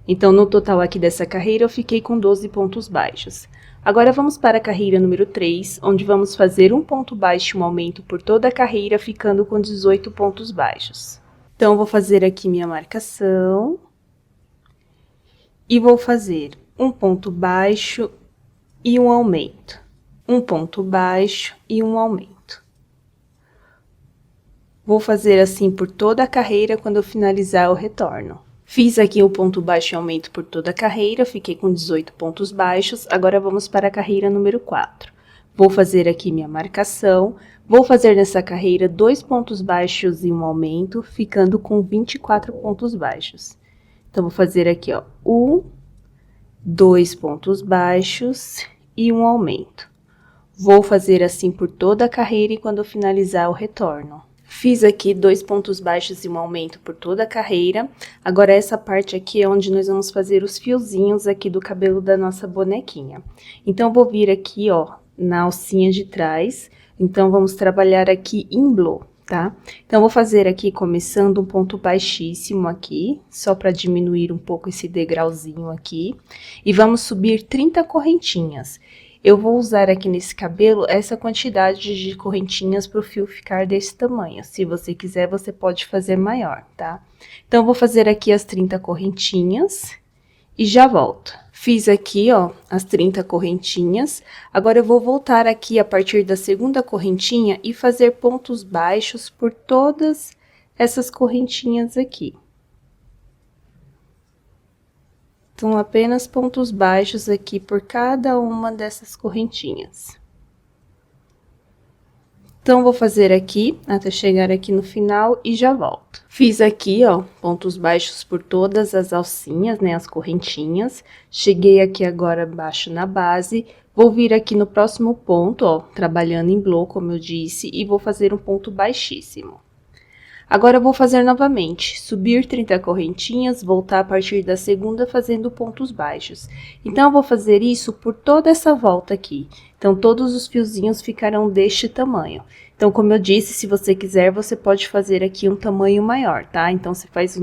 Então, no total aqui dessa carreira, eu fiquei com 12 pontos baixos. Agora, vamos para a carreira número 3, onde vamos fazer um ponto baixo e um aumento por toda a carreira, ficando com 18 pontos baixos. Então, vou fazer aqui minha marcação. E vou fazer um ponto baixo e um aumento. Um ponto baixo e um aumento. Vou fazer assim por toda a carreira, quando eu finalizar eu retorno. Fiz aqui o ponto baixo e aumento por toda a carreira, fiquei com 18 pontos baixos. Agora vamos para a carreira número 4. Vou fazer aqui minha marcação, vou fazer nessa carreira 2 pontos baixos e um aumento, ficando com 24 pontos baixos. Então, vou fazer aqui, ó, 1, 2 pontos baixos e um aumento. Vou fazer assim por toda a carreira e quando eu finalizar eu retorno. Fiz aqui 2 pontos baixos e um aumento por toda a carreira. Agora, essa parte aqui é onde nós vamos fazer os fiozinhos aqui do cabelo da nossa bonequinha. Então, vou vir aqui, ó, na alcinha de trás. Então, vamos trabalhar aqui em blow, tá? Então, vou fazer aqui, começando um ponto baixíssimo aqui, só para diminuir um pouco esse degrauzinho aqui. E vamos subir 30 correntinhas. Eu vou usar aqui nesse cabelo essa quantidade de correntinhas para o fio ficar desse tamanho. Se você quiser, você pode fazer maior, tá? Então, vou fazer aqui as 30 correntinhas e já volto. Fiz aqui, ó, as 30 correntinhas. Agora, eu vou voltar aqui a partir da segunda correntinha e fazer pontos baixos por todas essas correntinhas aqui. Então, apenas pontos baixos aqui por cada uma dessas correntinhas. Então, vou fazer aqui até chegar aqui no final e já volto. Fiz aqui, ó, pontos baixos por todas as alcinhas, né, as correntinhas. Cheguei aqui agora abaixo na base. Vou vir aqui no próximo ponto, ó, trabalhando em blow, como eu disse, e vou fazer um ponto baixíssimo. Agora, eu vou fazer novamente, subir 30 correntinhas, voltar a partir da segunda fazendo pontos baixos. Então, eu vou fazer isso por toda essa volta aqui. Então, todos os fiozinhos ficarão deste tamanho. Então, como eu disse, se você quiser, você pode fazer aqui um tamanho maior, tá? Então, você faz,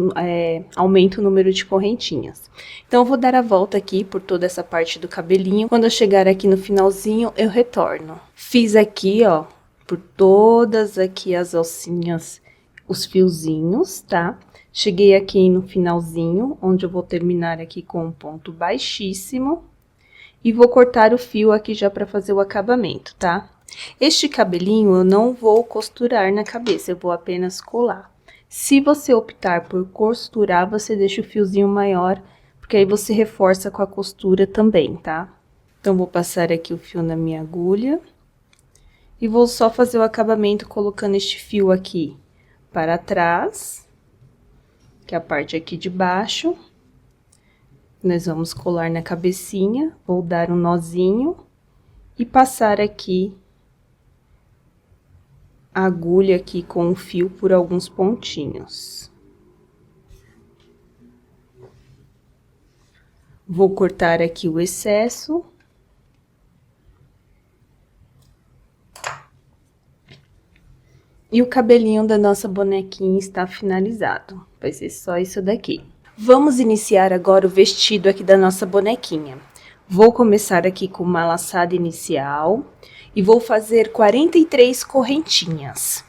aumenta o número de correntinhas. Então, eu vou dar a volta aqui por toda essa parte do cabelinho. Quando eu chegar aqui no finalzinho, eu retorno. Fiz aqui, ó, por todas aqui as alcinhas, os fiozinhos, tá? Cheguei aqui no finalzinho, onde eu vou terminar aqui com um ponto baixíssimo. E vou cortar o fio aqui já para fazer o acabamento, tá? Este cabelinho eu não vou costurar na cabeça, eu vou apenas colar. Se você optar por costurar, você deixa o fiozinho maior, porque aí você reforça com a costura também, tá? Então, vou passar aqui o fio na minha agulha. E vou só fazer o acabamento colocando este fio aqui para trás, que é a parte aqui de baixo. Nós vamos colar na cabecinha, vou dar um nozinho e passar aqui a agulha aqui com o fio por alguns pontinhos. Vou cortar aqui o excesso. E o cabelinho da nossa bonequinha está finalizado. Vai ser só isso daqui. Vamos iniciar agora o vestido aqui da nossa bonequinha. Vou começar aqui com uma laçada inicial e vou fazer 43 correntinhas.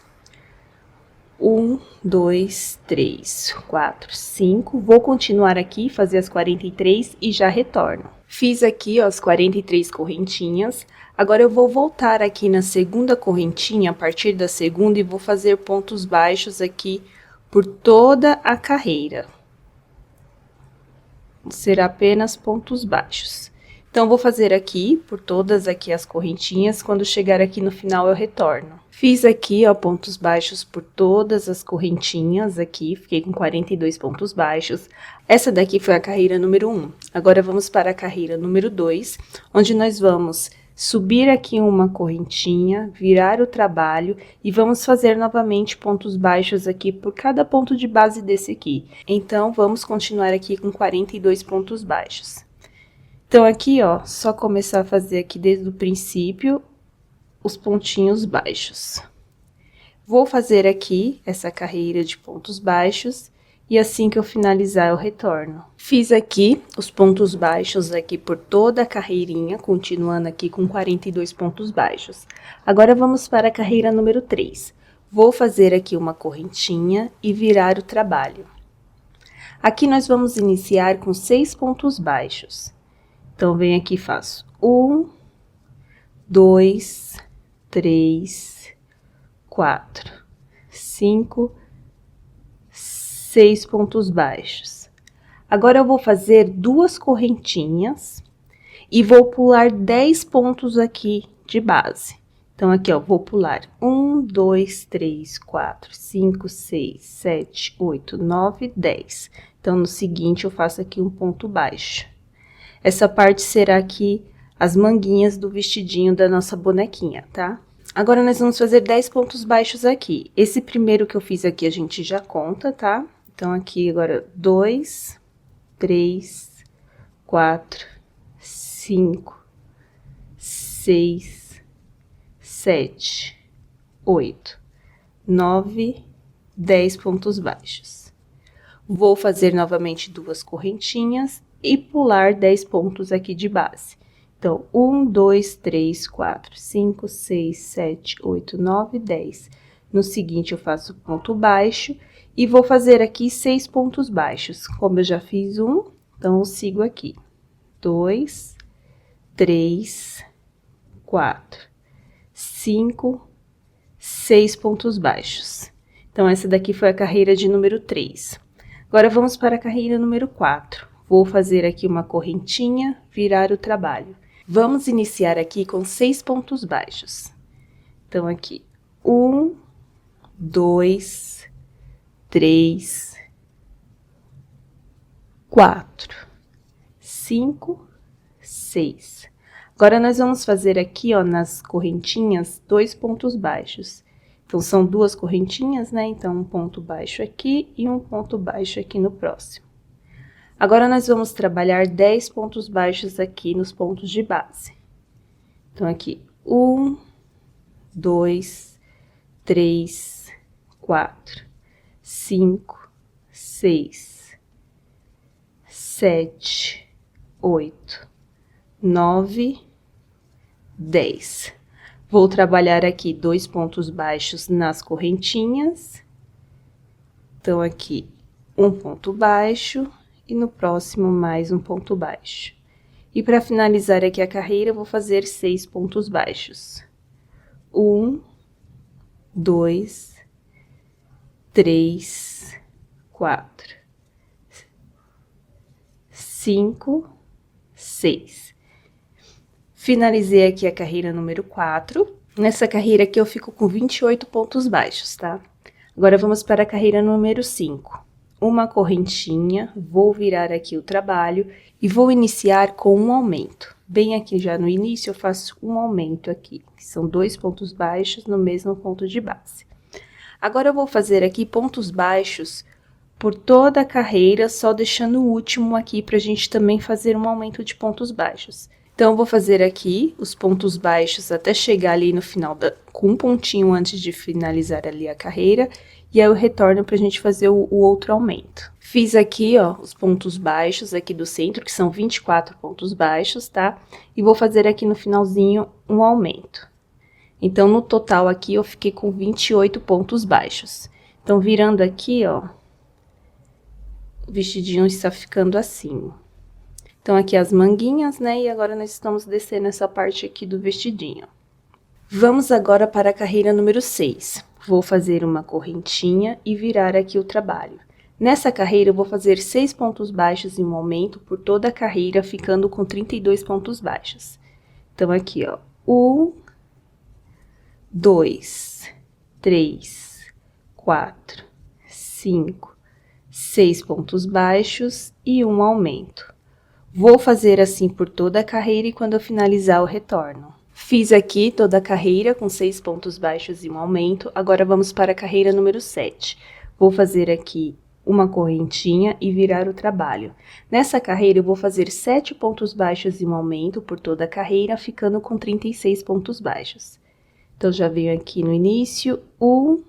1, 2, 3, 4, 5. Vou continuar aqui, fazer as 43 e já retorno. Fiz aqui, ó, as 43 correntinhas. Agora, eu vou voltar aqui na segunda correntinha, a partir da segunda, e vou fazer pontos baixos aqui por toda a carreira. Será apenas pontos baixos. Então, vou fazer aqui, por todas aqui as correntinhas, quando chegar aqui no final eu retorno. Fiz aqui, ó, pontos baixos por todas as correntinhas aqui, fiquei com 42 pontos baixos. Essa daqui foi a carreira número 1. Agora, vamos para a carreira número 2, onde nós vamos subir aqui uma correntinha, virar o trabalho e vamos fazer novamente pontos baixos aqui por cada ponto de base desse aqui. Então, vamos continuar aqui com 42 pontos baixos. Então, aqui, ó, só começar a fazer aqui desde o princípio os pontinhos baixos. Vou fazer aqui essa carreira de pontos baixos e assim que eu finalizar eu retorno. Fiz aqui os pontos baixos aqui por toda a carreirinha, continuando aqui com 42 pontos baixos. Agora, vamos para a carreira número 3. Vou fazer aqui uma correntinha e virar o trabalho. Aqui nós vamos iniciar com 6 pontos baixos. Então, venho aqui e faço 1, 2, 3, 4, 5, 6 pontos baixos. Agora, eu vou fazer 2 correntinhas e vou pular 10 pontos aqui de base. Então, aqui, ó, vou pular 1, 2, 3, 4, 5, 6, 7, 8, 9, 10. Então, no seguinte, eu faço aqui um ponto baixo. Essa parte será aqui as manguinhas do vestidinho da nossa bonequinha, tá? Agora, nós vamos fazer 10 pontos baixos aqui. Esse primeiro que eu fiz aqui, a gente já conta, tá? Então, aqui agora, 2, 3, 4, 5, 6, 7, 8, 9, 10 pontos baixos. Vou fazer novamente 2 correntinhas e pular 10 pontos aqui de base. Então, 1, 2, 3, 4, 5, 6, 7, 8, 9, 10. No seguinte, eu faço ponto baixo e vou fazer aqui 6 pontos baixos. Como eu já fiz um, então, eu sigo aqui. 2, 3, 4, 5, 6 pontos baixos. Então, essa daqui foi a carreira de número 3. Agora, vamos para a carreira número 4. Vou fazer aqui uma correntinha, virar o trabalho. Vamos iniciar aqui com 6 pontos baixos. Então, aqui, 1, 2, 3, 4, 5, 6. Agora, nós vamos fazer aqui, ó, nas correntinhas, 2 pontos baixos. Então, são 2 correntinhas, né? Então, um ponto baixo aqui e um ponto baixo aqui no próximo. Agora, nós vamos trabalhar 10 pontos baixos aqui nos pontos de base. Então, aqui, 1, 2, 3, 4, 5, 6, 7, 8, 9, 10. Vou trabalhar aqui 2 pontos baixos nas correntinhas. Então, aqui, um ponto baixo. E no próximo, mais um ponto baixo. E para finalizar aqui a carreira, eu vou fazer 6 pontos baixos. 1, 2, 3, 4, 5, 6. Finalizei aqui a carreira número 4. Nessa carreira aqui, eu fico com 28 pontos baixos, tá? Agora, vamos para a carreira número 5. Uma correntinha, vou virar aqui o trabalho e vou iniciar com um aumento. Bem aqui já no início, eu faço um aumento aqui, que são 2 pontos baixos no mesmo ponto de base. Agora, eu vou fazer aqui pontos baixos por toda a carreira, só deixando o último aqui pra gente também fazer um aumento de pontos baixos. Então, eu vou fazer aqui os pontos baixos até chegar ali no final, com um pontinho antes de finalizar ali a carreira. E aí, eu retorno pra gente fazer o outro aumento. Fiz aqui, ó, os pontos baixos aqui do centro, que são 24 pontos baixos, tá? E vou fazer aqui no finalzinho um aumento. Então, no total aqui, eu fiquei com 28 pontos baixos. Então, virando aqui, ó, o vestidinho está ficando assim. Então, aqui as manguinhas, né? E agora, nós estamos descendo essa parte aqui do vestidinho. Vamos agora para a carreira número 6. Vou fazer uma correntinha e virar aqui o trabalho. Nessa carreira, eu vou fazer 6 pontos baixos em um aumento por toda a carreira, ficando com 32 pontos baixos. Então, aqui, ó, 1, 2, 3, 4, 5, 6 pontos baixos e um aumento. Vou fazer assim por toda a carreira e quando eu finalizar eu retorno. Fiz aqui toda a carreira com 6 pontos baixos e um aumento, agora vamos para a carreira número 7. Vou fazer aqui uma correntinha e virar o trabalho. Nessa carreira eu vou fazer 7 pontos baixos e um aumento por toda a carreira, ficando com 36 pontos baixos. Então, já venho aqui no início, 1,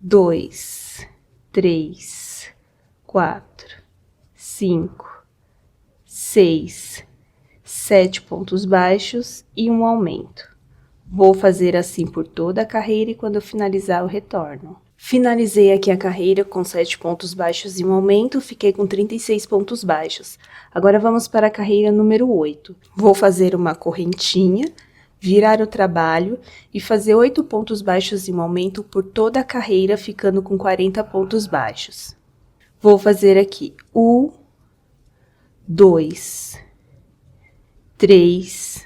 2, 3, 4, 5, 6, 7 pontos baixos e um aumento. Vou fazer assim por toda a carreira e quando eu finalizar eu retorno. Finalizei aqui a carreira com 7 pontos baixos e um aumento, fiquei com 36 pontos baixos. Agora vamos para a carreira número 8. Vou fazer uma correntinha, virar o trabalho e fazer 8 pontos baixos e um aumento por toda a carreira, ficando com 40 pontos baixos. Vou fazer aqui 1, 2, 3,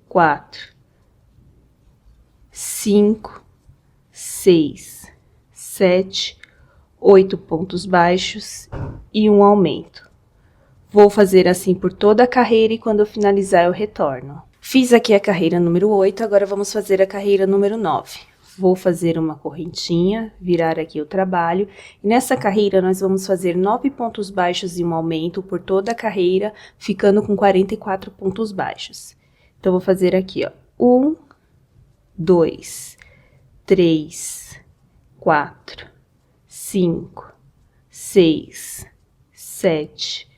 4, 5, 6, 7, 8 pontos baixos e um aumento. Vou fazer assim por toda a carreira e quando eu finalizar eu retorno. Fiz aqui a carreira número 8, agora vamos fazer a carreira número 9. Vou fazer uma correntinha, virar aqui o trabalho, e nessa carreira nós vamos fazer 9 pontos baixos e um aumento por toda a carreira, ficando com 44 pontos baixos. Então, vou fazer aqui, ó, 1, 2, 3, 4, 5, 6, 7,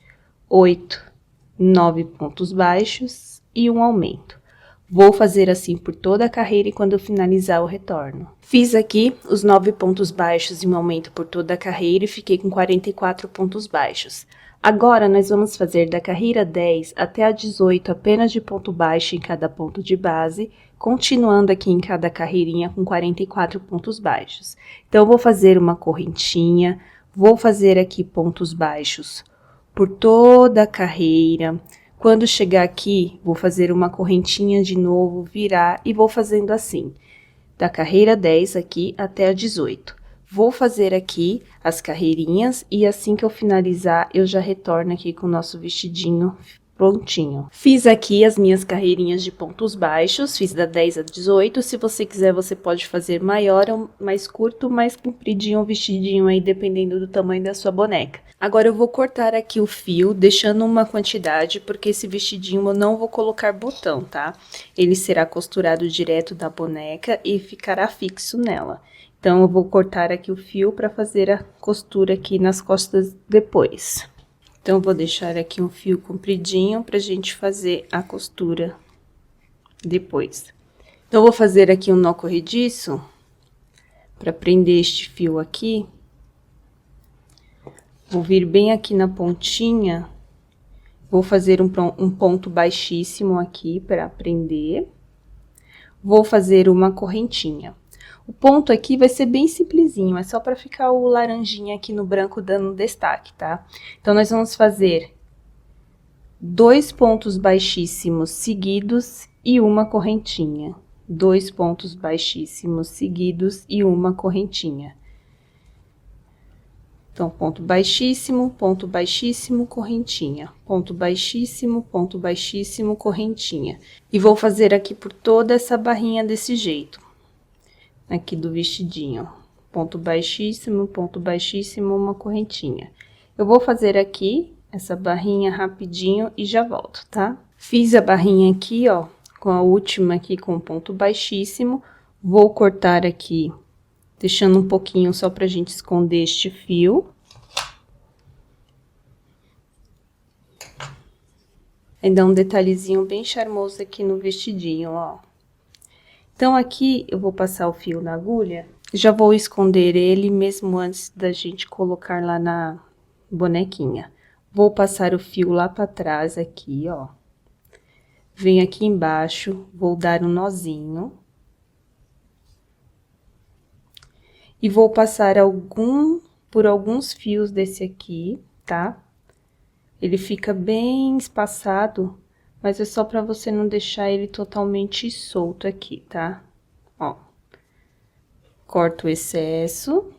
8, 9 pontos baixos e um aumento. Vou fazer assim por toda a carreira e quando eu finalizar eu retorno. Fiz aqui os 9 pontos baixos e um aumento por toda a carreira e fiquei com 44 pontos baixos. Agora, nós vamos fazer da carreira 10 até a 18 apenas de ponto baixo em cada ponto de base, continuando aqui em cada carreirinha com 44 pontos baixos. Então, eu vou fazer uma correntinha, vou fazer aqui pontos baixos por toda a carreira. Quando chegar aqui, vou fazer uma correntinha de novo, virar e vou fazendo assim, da carreira 10 aqui até a 18. Vou fazer aqui as carreirinhas e assim que eu finalizar, eu já retorno aqui com o nosso vestidinho prontinho. Fiz aqui as minhas carreirinhas de pontos baixos, fiz da 10 a 18. Se você quiser, você pode fazer maior ou mais curto, mais compridinho o vestidinho aí, dependendo do tamanho da sua boneca. Agora, eu vou cortar aqui o fio, deixando uma quantidade, porque esse vestidinho eu não vou colocar botão, tá? Ele será costurado direto da boneca e ficará fixo nela. Então, eu vou cortar aqui o fio para fazer a costura aqui nas costas depois. Então, eu vou deixar aqui um fio compridinho pra gente fazer a costura depois. Então, eu vou fazer aqui um nó corrediço para prender este fio aqui. Vou vir bem aqui na pontinha, vou fazer um ponto baixíssimo aqui para prender. Vou fazer uma correntinha. O ponto aqui vai ser bem simplesinho, é só para ficar o laranjinha aqui no branco dando destaque, tá? Então, nós vamos fazer 2 pontos baixíssimos seguidos e uma correntinha. 2 pontos baixíssimos seguidos e uma correntinha. Então, ponto baixíssimo, correntinha. Ponto baixíssimo, correntinha. E vou fazer aqui por toda essa barrinha desse jeito. Aqui do vestidinho. Ponto baixíssimo, uma correntinha. Eu vou fazer aqui essa barrinha rapidinho e já volto, tá? Fiz a barrinha aqui, ó, com a última aqui com ponto baixíssimo. Vou cortar aqui, deixando um pouquinho só pra gente esconder este fio. Aí dá um detalhezinho bem charmoso aqui no vestidinho, ó. Então, aqui eu vou passar o fio na agulha, já vou esconder ele mesmo antes da gente colocar lá na bonequinha. Vou passar o fio lá pra trás aqui, ó. Venho aqui embaixo, vou dar um nozinho. E vou passar algum por alguns fios desse aqui, tá? Ele fica bem espaçado, mas é só pra você não deixar ele totalmente solto aqui, tá? Ó. Corto o excesso.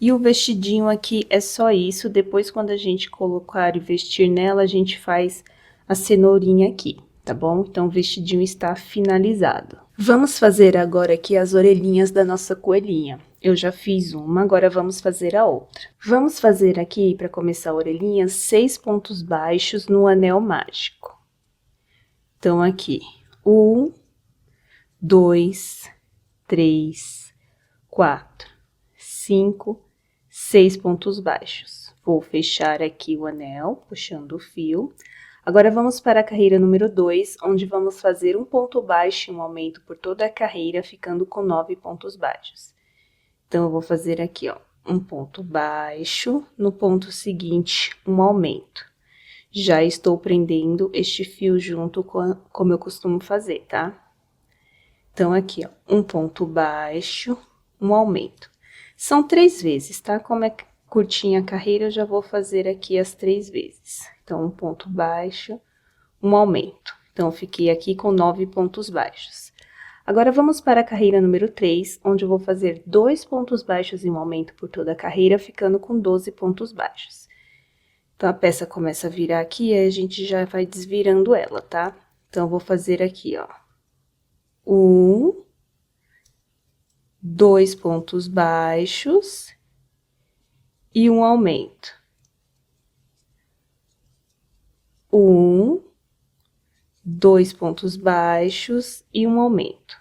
E o vestidinho aqui é só isso, depois quando a gente colocar e vestir nela, a gente faz a cenourinha aqui, tá bom? Então, o vestidinho está finalizado. Vamos fazer agora aqui as orelhinhas da nossa coelhinha. Eu já fiz uma, agora vamos fazer a outra. Vamos fazer aqui, para começar a orelhinha, 6 pontos baixos no anel mágico. Então, aqui, 1, 2, 3, 4, 5, 6 pontos baixos. Vou fechar aqui o anel, puxando o fio. Agora, vamos para a carreira número 2, onde vamos fazer um ponto baixo e um aumento por toda a carreira, ficando com 9 pontos baixos. Então, eu vou fazer aqui, ó, um ponto baixo, no ponto seguinte, um aumento. Já estou prendendo este fio junto como eu costumo fazer, tá? Então, aqui, ó, um ponto baixo, um aumento. São 3 vezes, tá? Como é curtinha a carreira, eu já vou fazer aqui as 3 vezes. Então, um ponto baixo, um aumento. Então, fiquei aqui com 9 pontos baixos. Agora, vamos para a carreira número 3, onde eu vou fazer 2 pontos baixos e um aumento por toda a carreira, ficando com 12 pontos baixos. Então, a peça começa a virar aqui, e aí a gente já vai desvirando ela, tá? Então, eu vou fazer aqui, ó. 1, 2 pontos baixos e um aumento. 1, 2 pontos baixos e um aumento.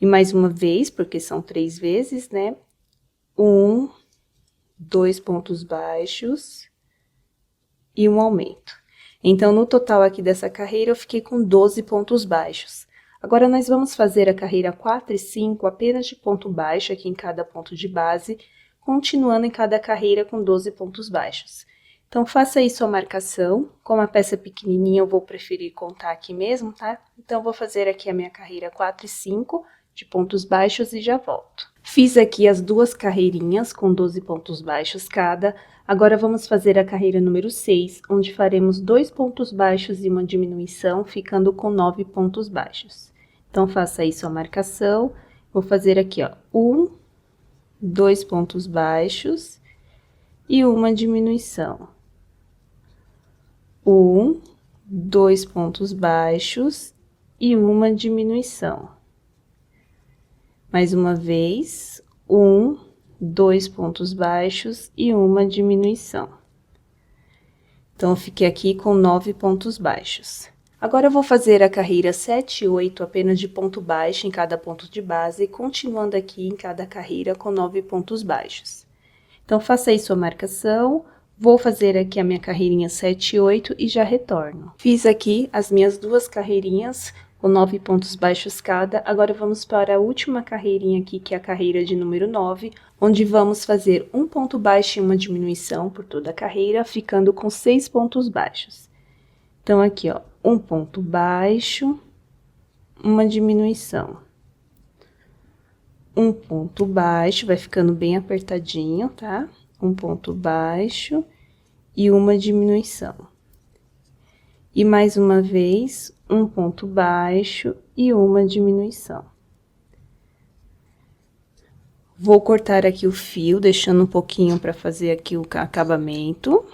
E mais uma vez, porque são 3 vezes, né? 1, 2 pontos baixos e um aumento. Então, no total aqui dessa carreira, eu fiquei com 12 pontos baixos. Agora, nós vamos fazer a carreira 4 e 5 apenas de ponto baixo aqui em cada ponto de base, continuando em cada carreira com 12 pontos baixos. Então, faça aí sua marcação. Como a peça é pequenininha, eu vou preferir contar aqui mesmo, tá? Então, vou fazer aqui a minha carreira 4 e 5 de pontos baixos e já volto. Fiz aqui as 2 carreirinhas com 12 pontos baixos cada. Agora, vamos fazer a carreira número 6, onde faremos 2 pontos baixos e uma diminuição, ficando com 9 pontos baixos. Então, faça aí sua marcação. Vou fazer aqui, ó, 1, 2 pontos baixos e uma diminuição. 1, 2 pontos baixos e uma diminuição. Mais uma vez, 1, 2 pontos baixos e uma diminuição. Então, eu fiquei aqui com 9 pontos baixos. Agora, eu vou fazer a carreira 7 e 8 apenas de ponto baixo em cada ponto de base, continuando aqui em cada carreira com 9 pontos baixos. Então, faça aí sua marcação. Vou fazer aqui a minha carreirinha 7 e 8 e já retorno. Fiz aqui as minhas 2 carreirinhas com 9 pontos baixos cada. Agora, vamos para a última carreirinha aqui, que é a carreira de número 9, onde vamos fazer um ponto baixo e uma diminuição por toda a carreira, ficando com 6 pontos baixos. Então, aqui, ó, um ponto baixo, uma diminuição. Um ponto baixo, vai ficando bem apertadinho, tá? Um ponto baixo e uma diminuição. E mais uma vez, um ponto baixo e uma diminuição. Vou cortar aqui o fio, deixando um pouquinho para fazer aqui o acabamento.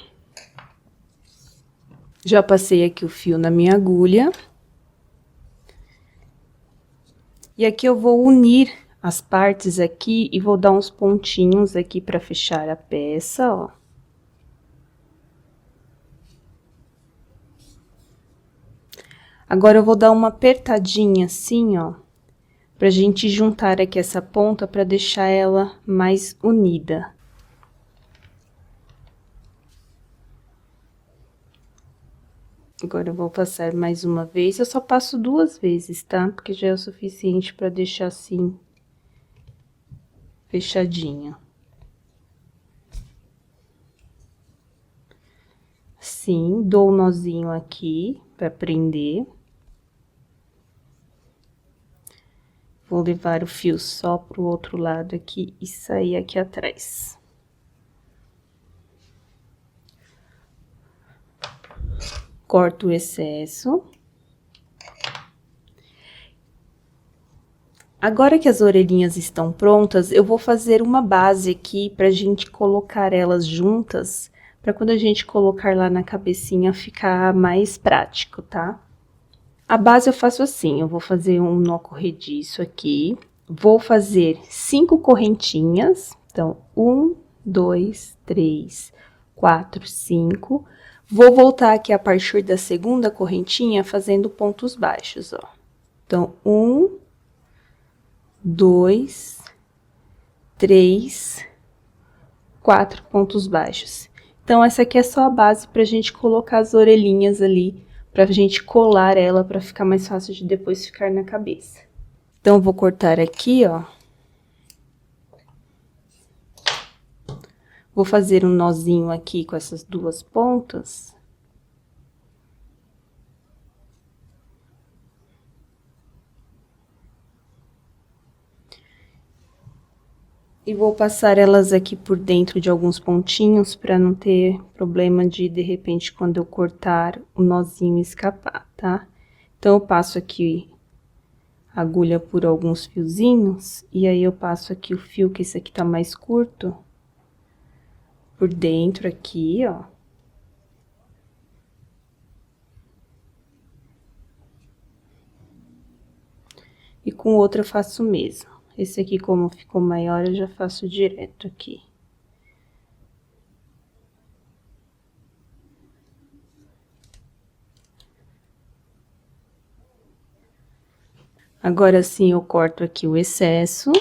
Já passei aqui o fio na minha agulha. E aqui eu vou unir as partes aqui e vou dar uns pontinhos aqui para fechar a peça, ó. Agora, eu vou dar uma apertadinha assim, ó, pra gente juntar aqui essa ponta pra deixar ela mais unida. Agora, eu vou passar mais uma vez. Eu só passo 2 vezes, tá? Porque já é o suficiente pra deixar assim, fechadinha. Assim, dou um nozinho aqui pra prender. Vou levar o fio só pro outro lado aqui e sair aqui atrás. Corto o excesso. Agora que as orelhinhas estão prontas, eu vou fazer uma base aqui pra gente colocar elas juntas, pra quando a gente colocar lá na cabecinha ficar mais prático, tá? A base eu faço assim, eu vou fazer um nó corrediço aqui, vou fazer 5 correntinhas, então 1, 2, 3, 4, 5. Vou voltar aqui a partir da segunda correntinha fazendo pontos baixos, ó. Então, 1, 2, 3, 4 pontos baixos. Então, essa aqui é só a base pra gente colocar as orelhinhas ali, pra gente colar ela, pra ficar mais fácil de depois ficar na cabeça. Então, vou cortar aqui, ó. Vou fazer um nozinho aqui com essas duas pontas. E vou passar elas aqui por dentro de alguns pontinhos para não ter problema de repente, quando eu cortar, o nozinho escapar, tá? Então, eu passo aqui a agulha por alguns fiozinhos, e aí eu passo aqui o fio, que esse aqui tá mais curto, por dentro aqui, ó. E com o outro eu faço o mesmo. Esse aqui, como ficou maior, eu já faço direto aqui. Agora sim, eu corto aqui o excesso.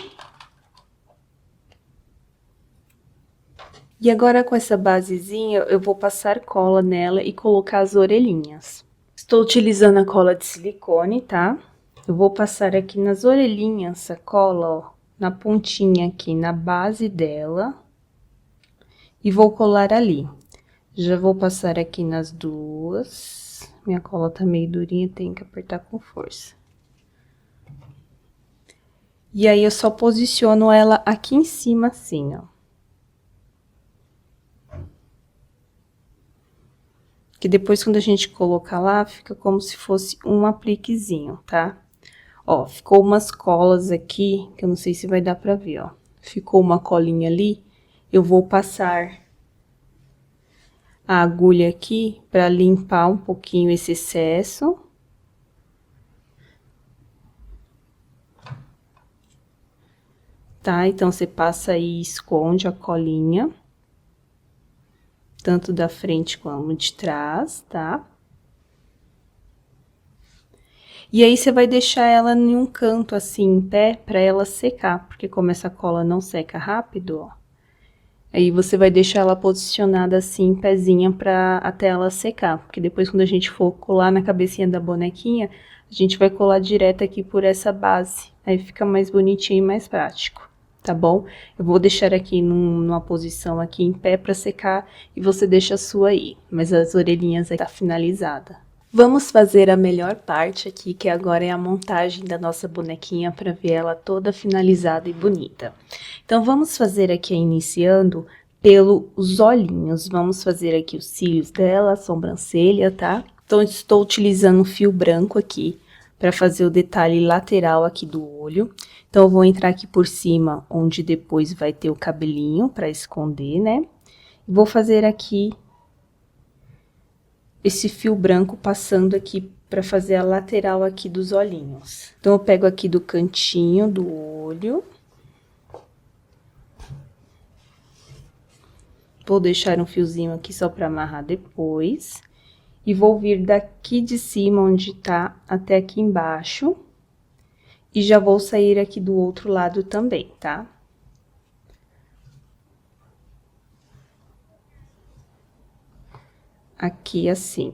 E agora, com essa basezinha, eu vou passar cola nela e colocar as orelhinhas. Estou utilizando a cola de silicone, tá? Eu vou passar aqui nas orelhinhas a cola, ó, na pontinha aqui, na base dela. E vou colar ali. Já vou passar aqui nas duas. Minha cola tá meio durinha, tenho que apertar com força. E aí, eu só posiciono ela aqui em cima, assim, ó. Que depois, quando a gente colocar lá, fica como se fosse um apliquezinho, tá? Ó, ficou umas colas aqui, que eu não sei se vai dar pra ver, ó. Ficou uma colinha ali, eu vou passar a agulha aqui pra limpar um pouquinho esse excesso. Tá? Então, você passa aí e esconde a colinha. Tanto da frente como de trás, tá? E aí, você vai deixar ela em um canto, assim, em pé, pra ela secar. Porque como essa cola não seca rápido, ó. Aí, você vai deixar ela posicionada assim, em pezinha, até ela secar. Porque depois, quando a gente for colar na cabecinha da bonequinha, a gente vai colar direto aqui por essa base. Aí, fica mais bonitinho e mais prático, tá bom? Eu vou deixar aqui numa posição aqui em pé pra secar e você deixa a sua aí. Mas as orelhinhas aí tá finalizada. Vamos fazer a melhor parte aqui, que agora é a montagem da nossa bonequinha para ver ela toda finalizada e bonita. Então, vamos fazer aqui, iniciando pelos olhinhos. Vamos fazer aqui os cílios dela, a sobrancelha, tá? Então, estou utilizando fio branco aqui para fazer o detalhe lateral aqui do olho. Então, eu vou entrar aqui por cima, onde depois vai ter o cabelinho para esconder, né? Vou fazer aqui esse fio branco passando aqui para fazer a lateral aqui dos olhinhos. Então, eu pego aqui do cantinho do olho. Vou deixar um fiozinho aqui só para amarrar depois. E vou vir daqui de cima, onde tá, até aqui embaixo. E já vou sair aqui do outro lado também, tá? Aqui assim.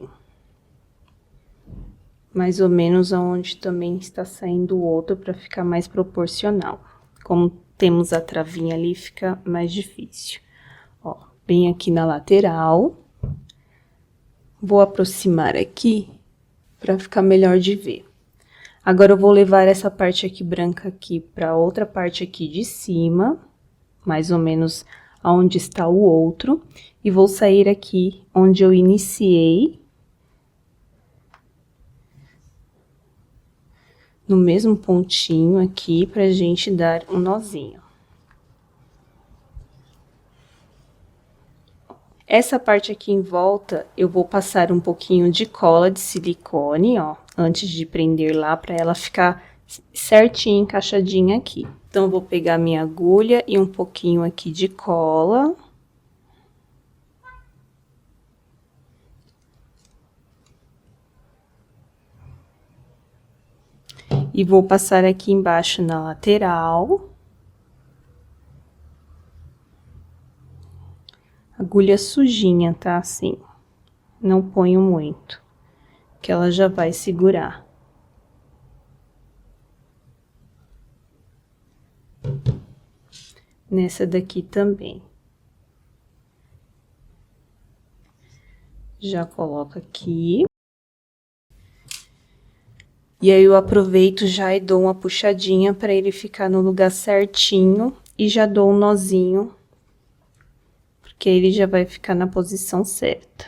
Mais ou menos aonde também está saindo o outro, para ficar mais proporcional. Como temos a travinha ali, fica mais difícil. Ó, bem aqui na lateral. Vou aproximar aqui, para ficar melhor de ver. Agora, eu vou levar essa parte aqui branca aqui para outra parte aqui de cima, mais ou menos aonde está o outro, e vou sair aqui onde eu iniciei, no mesmo pontinho aqui, pra gente dar um nozinho. Essa parte aqui em volta, eu vou passar um pouquinho de cola de silicone, ó, antes de prender lá, pra ela ficar certinho, encaixadinha aqui. Então, eu vou pegar minha agulha e um pouquinho aqui de cola. E vou passar aqui embaixo na lateral. Agulha sujinha, tá? Assim, não ponho muito, que ela já vai segurar. Nessa daqui também. Já coloco aqui. E aí, eu aproveito já e dou uma puxadinha para ele ficar no lugar certinho. E já dou um nozinho, porque ele já vai ficar na posição certa.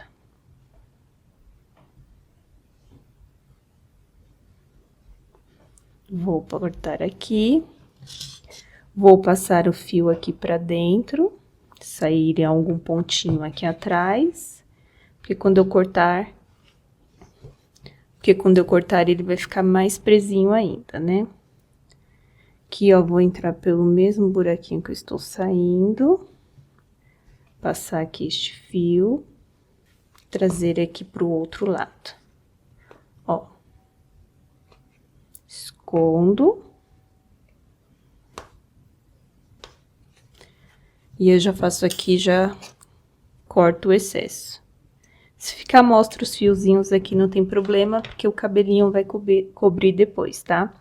Vou cortar aqui. Vou passar o fio aqui pra dentro, sair algum pontinho aqui atrás, porque quando eu cortar ele vai ficar mais presinho ainda, né? Aqui, ó, vou entrar pelo mesmo buraquinho que eu estou saindo, passar aqui este fio, trazer aqui pro outro lado, ó. Escondo. E eu já faço aqui, já corto o excesso. Se ficar mostra os fiozinhos aqui, não tem problema, porque o cabelinho vai cobrir depois, tá?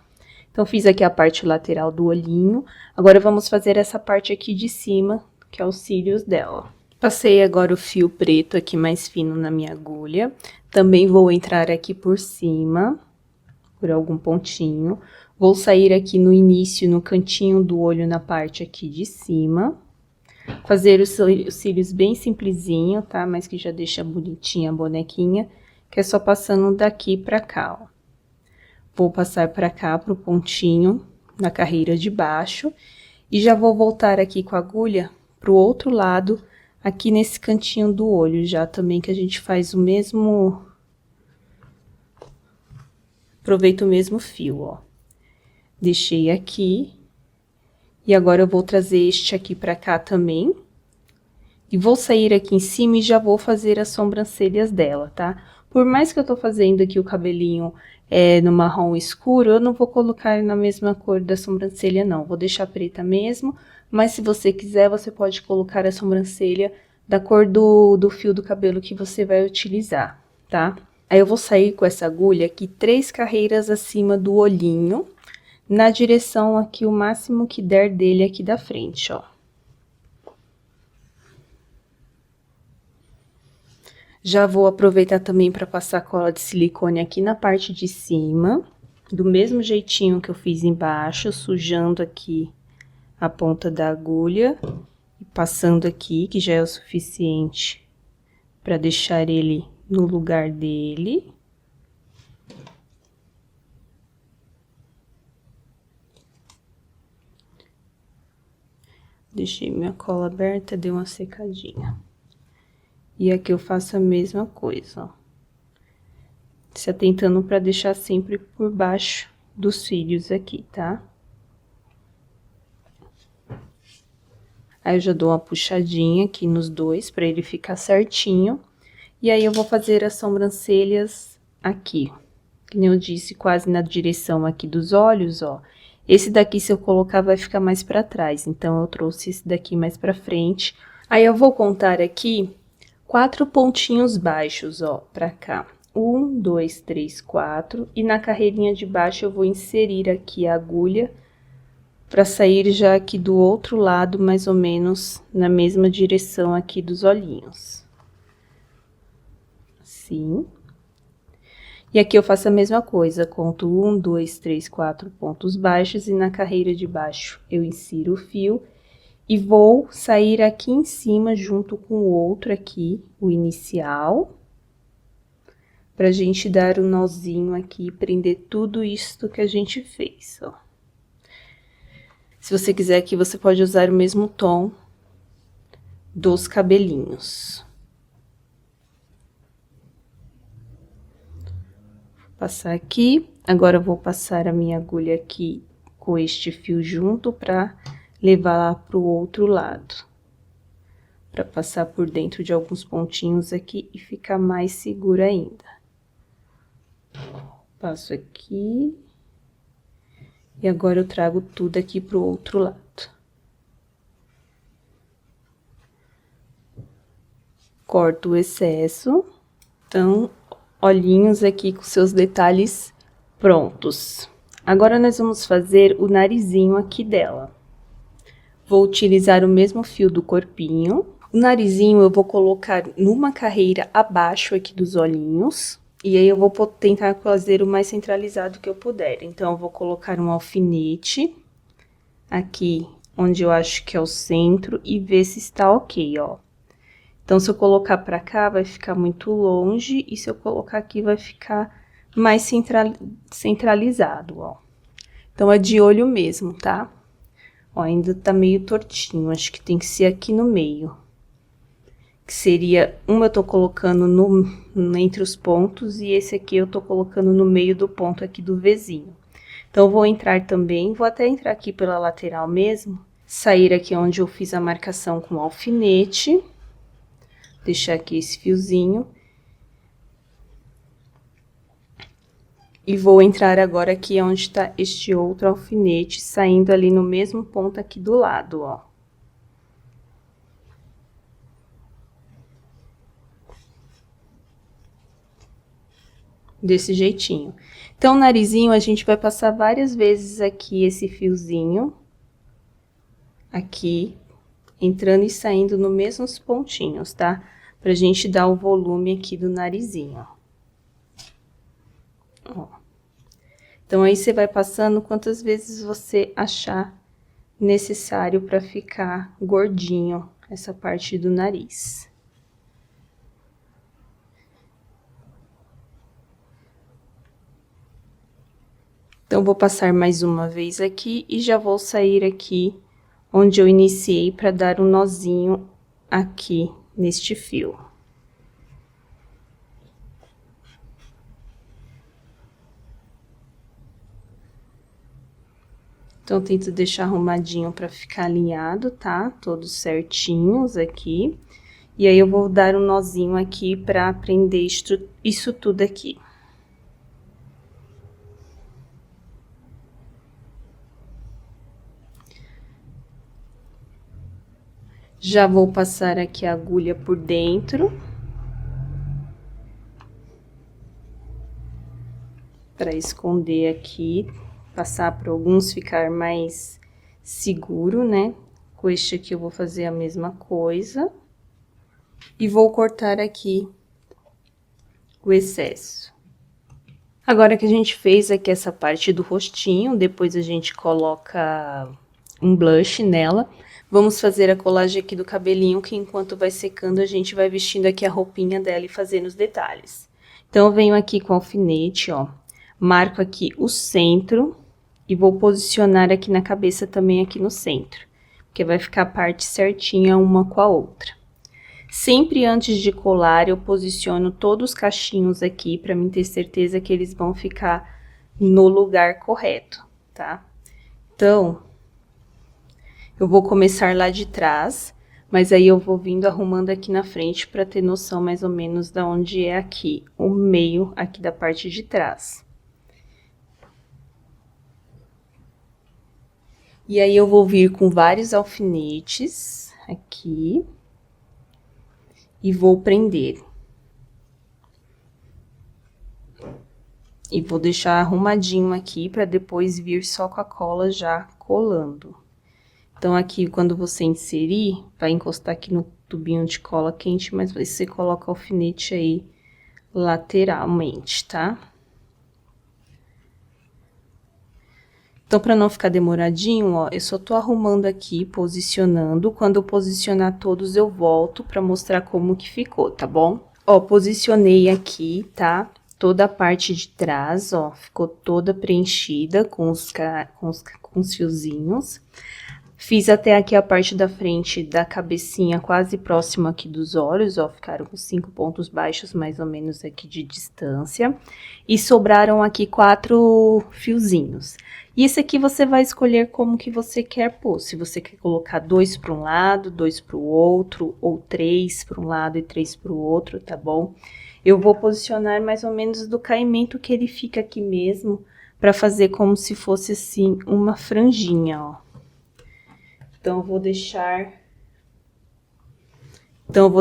Então, fiz aqui a parte lateral do olhinho. Agora, vamos fazer essa parte aqui de cima, que é os cílios dela. Passei agora o fio preto aqui mais fino na minha agulha. Também vou entrar aqui por cima, por algum pontinho. Vou sair aqui no início, no cantinho do olho, na parte aqui de cima. Fazer os cílios bem simplesinho, tá? Mas que já deixa bonitinha a bonequinha, que é só passando daqui pra cá, ó. Vou passar pra cá, pro pontinho, na carreira de baixo, e já vou voltar aqui com a agulha pro outro lado, aqui nesse cantinho do olho, já também que a gente faz o mesmo... Aproveita o mesmo fio, ó. Deixei aqui. E agora, eu vou trazer este aqui pra cá também. E vou sair aqui em cima e já vou fazer as sobrancelhas dela, tá? Por mais que eu tô fazendo aqui o cabelinho no marrom escuro, eu não vou colocar na mesma cor da sobrancelha, não. Vou deixar preta mesmo, mas se você quiser, você pode colocar a sobrancelha da cor do fio do cabelo que você vai utilizar, tá? Aí, eu vou sair com essa agulha aqui 3 carreiras acima do olhinho, na direção aqui, o máximo que der dele aqui da frente, ó. Já vou aproveitar também para passar cola de silicone aqui na parte de cima, do mesmo jeitinho que eu fiz embaixo, sujando aqui a ponta da agulha, e passando aqui, que já é o suficiente para deixar ele no lugar dele. Deixei minha cola aberta, dei uma secadinha. E aqui eu faço a mesma coisa, ó. Se atentando pra deixar sempre por baixo dos cílios aqui, tá? Aí, eu já dou uma puxadinha aqui nos dois, pra ele ficar certinho. E aí, eu vou fazer as sobrancelhas aqui. Como eu disse, quase na direção aqui dos olhos, ó. Esse daqui, se eu colocar, vai ficar mais pra trás. Então, eu trouxe esse daqui mais pra frente. Aí, eu vou contar aqui 4 pontinhos baixos, ó, pra cá. 1, 2, 3, 4. E na carreirinha de baixo, eu vou inserir aqui a agulha pra sair já aqui do outro lado, mais ou menos na mesma direção aqui dos olhinhos. Assim. E aqui eu faço a mesma coisa, conto 1, 2, 3, 4 pontos baixos e na carreira de baixo eu insiro o fio e vou sair aqui em cima junto com o outro aqui, o inicial, pra gente dar um nozinho aqui e prender tudo isso que a gente fez, ó. Se você quiser aqui, você pode usar o mesmo tom dos cabelinhos. Vou passar aqui, agora eu vou passar a minha agulha aqui com este fio junto pra levar lá pro outro lado. Pra passar por dentro de alguns pontinhos aqui e ficar mais seguro ainda. Passo aqui. E agora eu trago tudo aqui pro outro lado. Corto o excesso. Então, olhinhos aqui com seus detalhes prontos. Agora, nós vamos fazer o narizinho aqui dela. Vou utilizar o mesmo fio do corpinho. O narizinho eu vou colocar numa carreira abaixo aqui dos olhinhos. E aí, eu vou tentar fazer o mais centralizado que eu puder. Então, eu vou colocar um alfinete aqui, onde eu acho que é o centro, e ver se está ok, ó. Então, se eu colocar pra cá, vai ficar muito longe, e se eu colocar aqui, vai ficar mais centralizado, ó. Então, é de olho mesmo, tá? Ó, ainda tá meio tortinho, acho que tem que ser aqui no meio. Que seria, eu tô colocando entre os pontos, e esse aqui eu tô colocando no meio do ponto aqui do Vzinho. Então, eu vou entrar também, vou até entrar aqui pela lateral mesmo, sair aqui onde eu fiz a marcação com o alfinete, deixar aqui esse fiozinho. E vou entrar agora aqui onde tá este outro alfinete, saindo ali no mesmo ponto aqui do lado, ó. Desse jeitinho. Então, o narizinho, a gente vai passar várias vezes aqui esse fiozinho. Aqui, entrando e saindo nos mesmos pontinhos, tá? Pra gente dar o volume aqui do narizinho, ó. Então, aí você vai passando quantas vezes você achar necessário pra ficar gordinho essa parte do nariz. Então, vou passar mais uma vez aqui e já vou sair aqui onde eu iniciei para dar um nozinho aqui neste fio. Então, tento deixar arrumadinho para ficar alinhado, tá? Todos certinhos aqui. E aí, eu vou dar um nozinho aqui para prender isso tudo aqui. Já vou passar aqui a agulha por dentro. Para esconder aqui, passar para alguns ficar mais seguro, né? Com este aqui eu vou fazer a mesma coisa. E vou cortar aqui o excesso. Agora que a gente fez aqui essa parte do rostinho, depois a gente coloca um blush nela. Vamos fazer a colagem aqui do cabelinho, que enquanto vai secando, a gente vai vestindo aqui a roupinha dela e fazendo os detalhes. Então, eu venho aqui com o alfinete, ó, marco aqui o centro e vou posicionar aqui na cabeça também aqui no centro, porque vai ficar a parte certinha uma com a outra. Sempre antes de colar, eu posiciono todos os cachinhos aqui, pra mim ter certeza que eles vão ficar no lugar correto, tá? Então, eu vou começar lá de trás, mas aí eu vou vindo arrumando aqui na frente para ter noção mais ou menos da onde é aqui, o meio aqui da parte de trás. E aí eu vou vir com vários alfinetes aqui e vou prender. E vou deixar arrumadinho aqui para depois vir só com a cola já colando. Então, aqui, quando você inserir, vai encostar aqui no tubinho de cola quente, mas você coloca o alfinete aí lateralmente, tá? Então, para não ficar demoradinho, ó, eu só tô arrumando aqui, posicionando. Quando eu posicionar todos, eu volto para mostrar como que ficou, tá bom? Ó, posicionei aqui, tá? Toda a parte de trás, ó, ficou toda preenchida com os fiozinhos. Fiz até aqui a parte da frente da cabecinha, quase próxima aqui dos olhos, ó, ficaram com 5 pontos baixos, mais ou menos aqui de distância. E sobraram aqui 4 fiozinhos. E esse aqui você vai escolher como que você quer pôr, se você quer colocar 2 para um lado, 2 para o outro, ou 3 para um lado e 3 para o outro, tá bom? Eu vou posicionar mais ou menos do caimento que ele fica aqui mesmo, para fazer como se fosse assim, uma franjinha, ó. Então, eu vou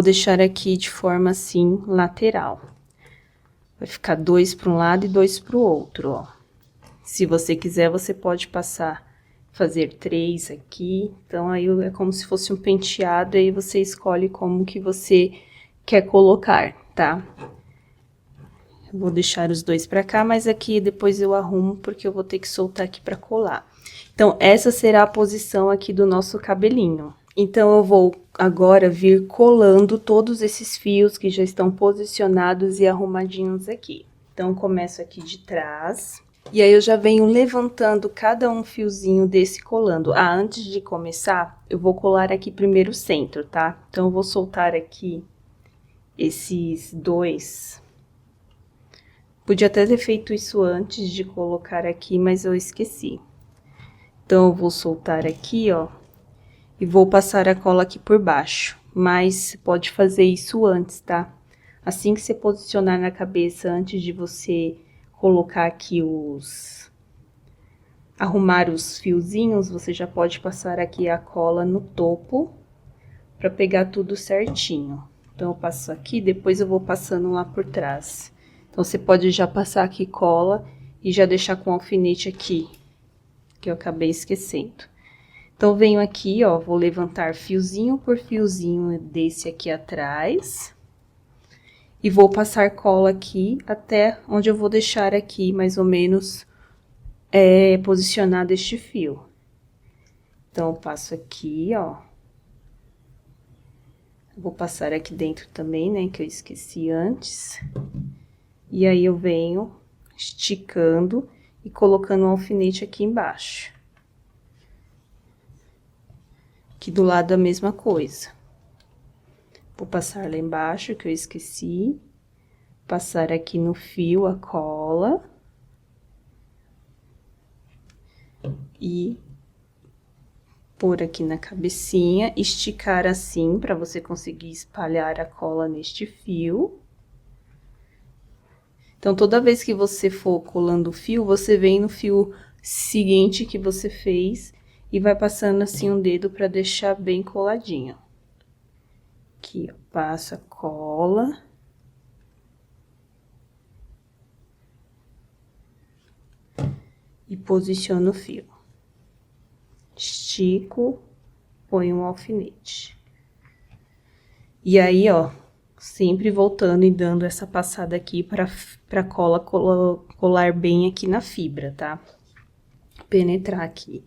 deixar aqui de forma assim, lateral. Vai ficar 2 para um lado e 2 para o outro, ó. Se você quiser, você pode fazer 3 aqui. Então, aí é como se fosse um penteado, aí você escolhe como que você quer colocar, tá? Eu vou deixar os 2 para cá, mas aqui depois eu arrumo, porque eu vou ter que soltar aqui para colar. Então, essa será a posição aqui do nosso cabelinho. Então, eu vou agora vir colando todos esses fios que já estão posicionados e arrumadinhos aqui. Então, começo aqui de trás. E aí, eu já venho levantando cada um fiozinho desse colando. Ah, antes de começar, eu vou colar aqui primeiro o centro, tá? Então, eu vou soltar aqui esses 2. Podia até ter feito isso antes de colocar aqui, mas eu esqueci. Então, eu vou soltar aqui, ó, e vou passar a cola aqui por baixo. Mas pode fazer isso antes, tá? Assim que você posicionar na cabeça, antes de você colocar aqui arrumar os fiozinhos, você já pode passar aqui a cola no topo, pra pegar tudo certinho. Então, eu passo aqui, depois eu vou passando lá por trás. Então, você pode já passar aqui cola e já deixar com alfinete aqui, que eu acabei esquecendo. Então, venho aqui, ó, vou levantar fiozinho por fiozinho desse aqui atrás. E vou passar cola aqui até onde eu vou deixar aqui, mais ou menos, posicionado este fio. Então, eu passo aqui, ó. Vou passar aqui dentro também, né, que eu esqueci antes. E aí, eu venho esticando e colocando um alfinete aqui embaixo. Aqui do lado a mesma coisa. Vou passar lá embaixo, que eu esqueci. Passar aqui no fio a cola. E pôr aqui na cabecinha, esticar assim, para você conseguir espalhar a cola neste fio. Então, toda vez que você for colando o fio, você vem no fio seguinte que você fez e vai passando assim um dedo para deixar bem coladinho. Aqui, ó, passo a cola. E posiciono o fio. Estico, ponho um alfinete. E aí, ó, sempre voltando e dando essa passada aqui pra cola colar bem aqui na fibra, tá? Penetrar aqui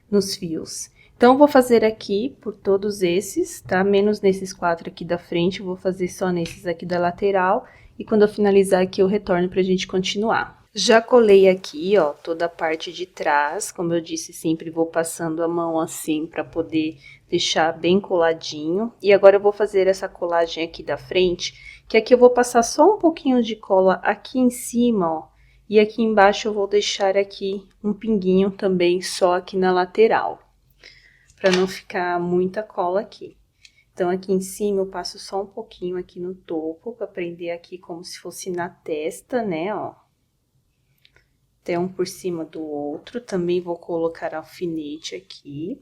nos fios. Então, vou fazer aqui por todos esses, tá? Menos nesses 4 aqui da frente, eu vou fazer só nesses aqui da lateral. E quando eu finalizar aqui, eu retorno pra gente continuar. Já colei aqui, ó, toda a parte de trás, como eu disse, sempre vou passando a mão assim para poder deixar bem coladinho. E agora eu vou fazer essa colagem aqui da frente, que aqui eu vou passar só um pouquinho de cola aqui em cima, ó. E aqui embaixo eu vou deixar aqui um pinguinho também só aqui na lateral, para não ficar muita cola aqui. Então, aqui em cima eu passo só um pouquinho aqui no topo, para prender aqui como se fosse na testa, né, ó. Até um por cima do outro. Também vou colocar alfinete aqui.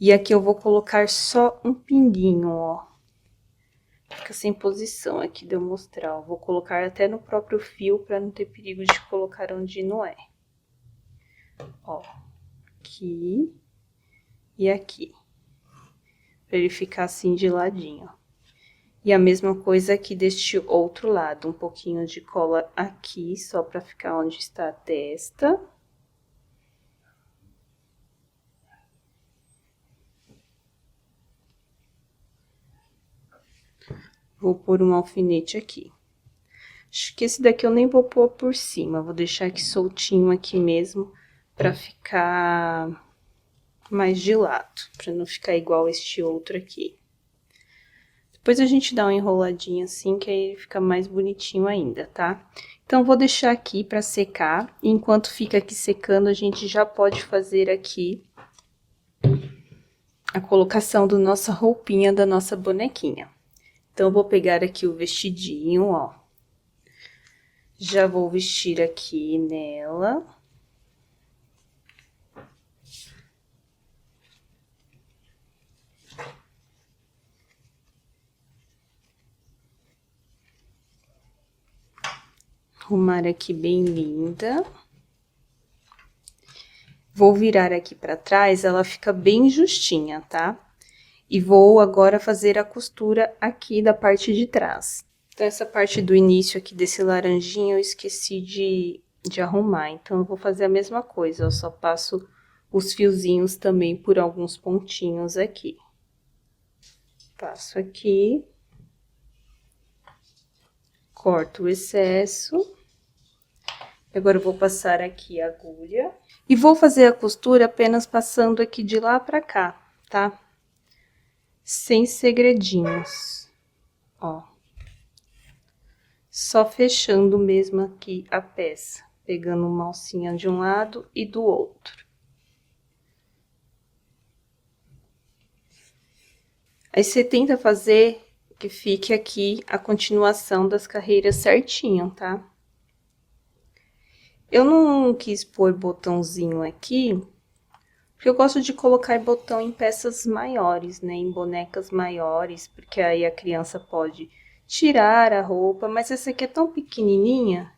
E aqui eu vou colocar só um pinguinho, ó. Fica sem posição aqui de eu mostrar, ó. Vou colocar até no próprio fio, pra não ter perigo de colocar onde não é. Ó, aqui e aqui. Pra ele ficar assim de ladinho. E a mesma coisa aqui deste outro lado, um pouquinho de cola aqui, só pra ficar onde está a testa. Vou pôr um alfinete aqui. Acho que esse daqui eu nem vou pôr por cima, vou deixar aqui soltinho aqui mesmo, pra ficar mais de lado, pra não ficar igual este outro aqui. Depois a gente dá uma enroladinha assim, que aí ele fica mais bonitinho ainda, tá? Então, vou deixar aqui pra secar, e enquanto fica aqui secando, a gente já pode fazer aqui a colocação da nossa roupinha, da nossa bonequinha. Então, eu vou pegar aqui o vestidinho, ó. Já vou vestir aqui nela. Arrumar aqui bem linda. Vou virar aqui pra trás, ela fica bem justinha, tá? E vou agora fazer a costura aqui da parte de trás. Então, essa parte do início aqui desse laranjinho eu esqueci de arrumar. Então, eu vou fazer a mesma coisa, eu só passo os fiozinhos também por alguns pontinhos aqui. Passo aqui. Corto o excesso. Agora, eu vou passar aqui a agulha. E vou fazer a costura apenas passando aqui de lá pra cá, tá? Sem segredinhos, ó. Só fechando mesmo aqui a peça, pegando uma alcinha de um lado e do outro. Aí, você tenta fazer que fique aqui a continuação das carreiras certinho, tá? Eu não quis pôr botãozinho aqui, porque eu gosto de colocar botão em peças maiores, né? Em bonecas maiores, porque aí a criança pode tirar a roupa, mas essa aqui é tão pequenininha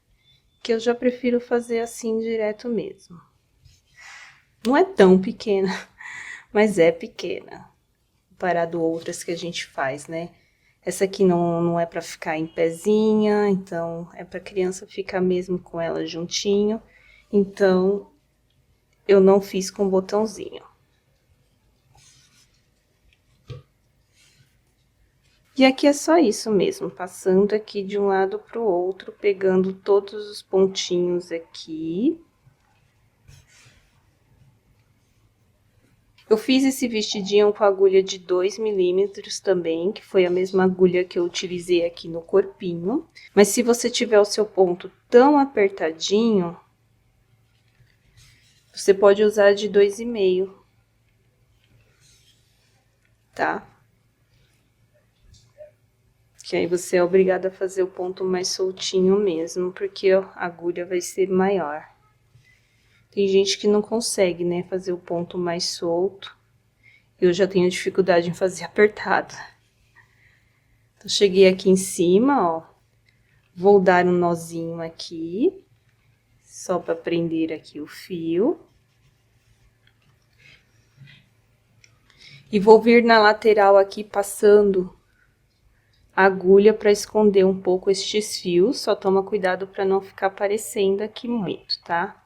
que eu já prefiro fazer assim direto mesmo. Não é tão pequena, mas é pequena, comparado a outras que a gente faz, né? Essa aqui não é pra ficar em pezinha, então é pra criança ficar mesmo com ela juntinho. Então, eu não fiz com botãozinho. E aqui é só isso mesmo, passando aqui de um lado pro outro, pegando todos os pontinhos aqui. Eu fiz esse vestidinho com agulha de 2 milímetros também, que foi a mesma agulha que eu utilizei aqui no corpinho. Mas se você tiver o seu ponto tão apertadinho, você pode usar de 2,5, tá? Que aí você é obrigada a fazer o ponto mais soltinho mesmo, porque a agulha vai ser maior. Tem gente que não consegue, né, fazer o ponto mais solto. Eu já tenho dificuldade em fazer apertado. Então, cheguei aqui em cima, ó. Vou dar um nozinho aqui, só para prender aqui o fio. E vou vir na lateral aqui, passando a agulha para esconder um pouco estes fios. Só toma cuidado para não ficar aparecendo aqui muito, tá?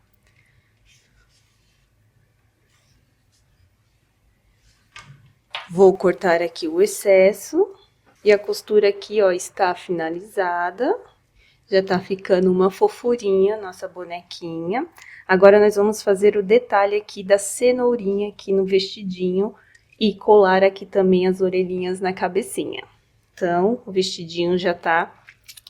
Vou cortar aqui o excesso. E a costura aqui, ó, está finalizada. Já tá ficando uma fofurinha nossa bonequinha. Agora, nós vamos fazer o detalhe aqui da cenourinha aqui no vestidinho. E colar aqui também as orelhinhas na cabecinha. Então, o vestidinho já tá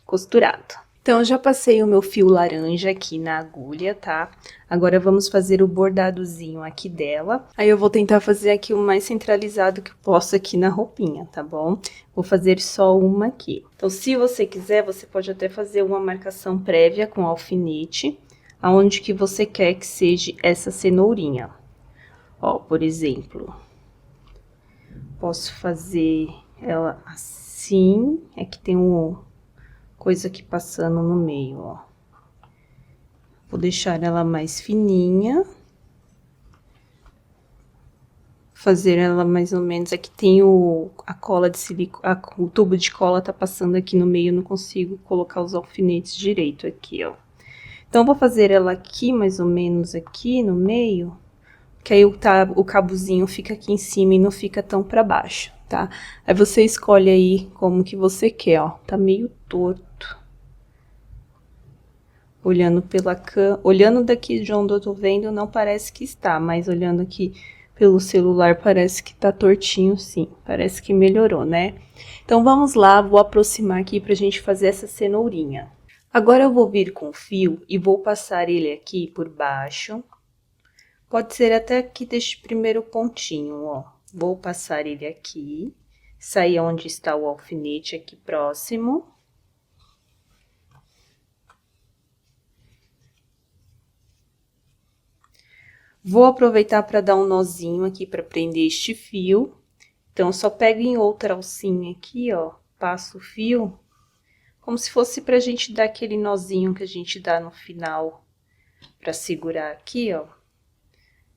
costurado. Então, eu já passei o meu fio laranja aqui na agulha, tá? Agora, vamos fazer o bordadozinho aqui dela. Aí, eu vou tentar fazer aqui o mais centralizado que eu posso aqui na roupinha, tá bom? Vou fazer só uma aqui. Então, se você quiser, você pode até fazer uma marcação prévia com alfinete, aonde que você quer que seja essa cenourinha. Ó, por exemplo, posso fazer ela assim, é que tem coisa aqui passando no meio, ó. Vou deixar ela mais fininha. fazer ela mais ou menos. Aqui tem a cola de silicone, o tubo de cola tá passando aqui no meio, eu não consigo colocar os alfinetes direito aqui, ó. Então, vou fazer ela aqui, mais ou menos aqui no meio, que aí o cabozinho fica aqui em cima e não fica tão pra baixo, tá? Aí você escolhe aí como que você quer, ó. Tá meio torto. Olhando daqui de onde eu tô vendo, não parece que está, mas olhando aqui pelo celular parece que tá tortinho, sim. Parece que melhorou, né? Então, vamos lá, vou aproximar aqui pra gente fazer essa cenourinha. Agora eu vou vir com o fio e vou passar ele aqui por baixo. Pode ser até aqui deste primeiro pontinho, ó. Vou passar ele aqui, sair onde está o alfinete aqui próximo. Vou aproveitar para dar um nozinho aqui para prender este fio. Então, só pego em outra alcinha aqui, ó, passo o fio, como se fosse pra gente dar aquele nozinho que a gente dá no final, pra segurar aqui, ó.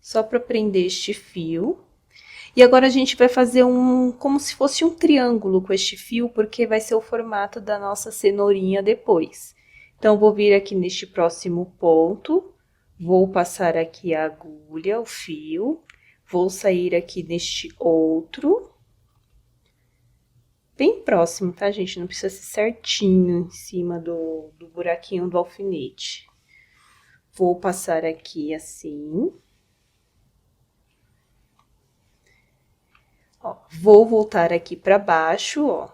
Só pra prender este fio. E agora a gente vai fazer como se fosse um triângulo com este fio, porque vai ser o formato da nossa cenourinha depois. Então, vou vir aqui neste próximo ponto, vou passar aqui a agulha, o fio, vou sair aqui neste outro. Bem próximo, tá, gente? Não precisa ser certinho em cima do buraquinho do alfinete. Vou passar aqui assim. Ó, vou voltar aqui pra baixo, ó.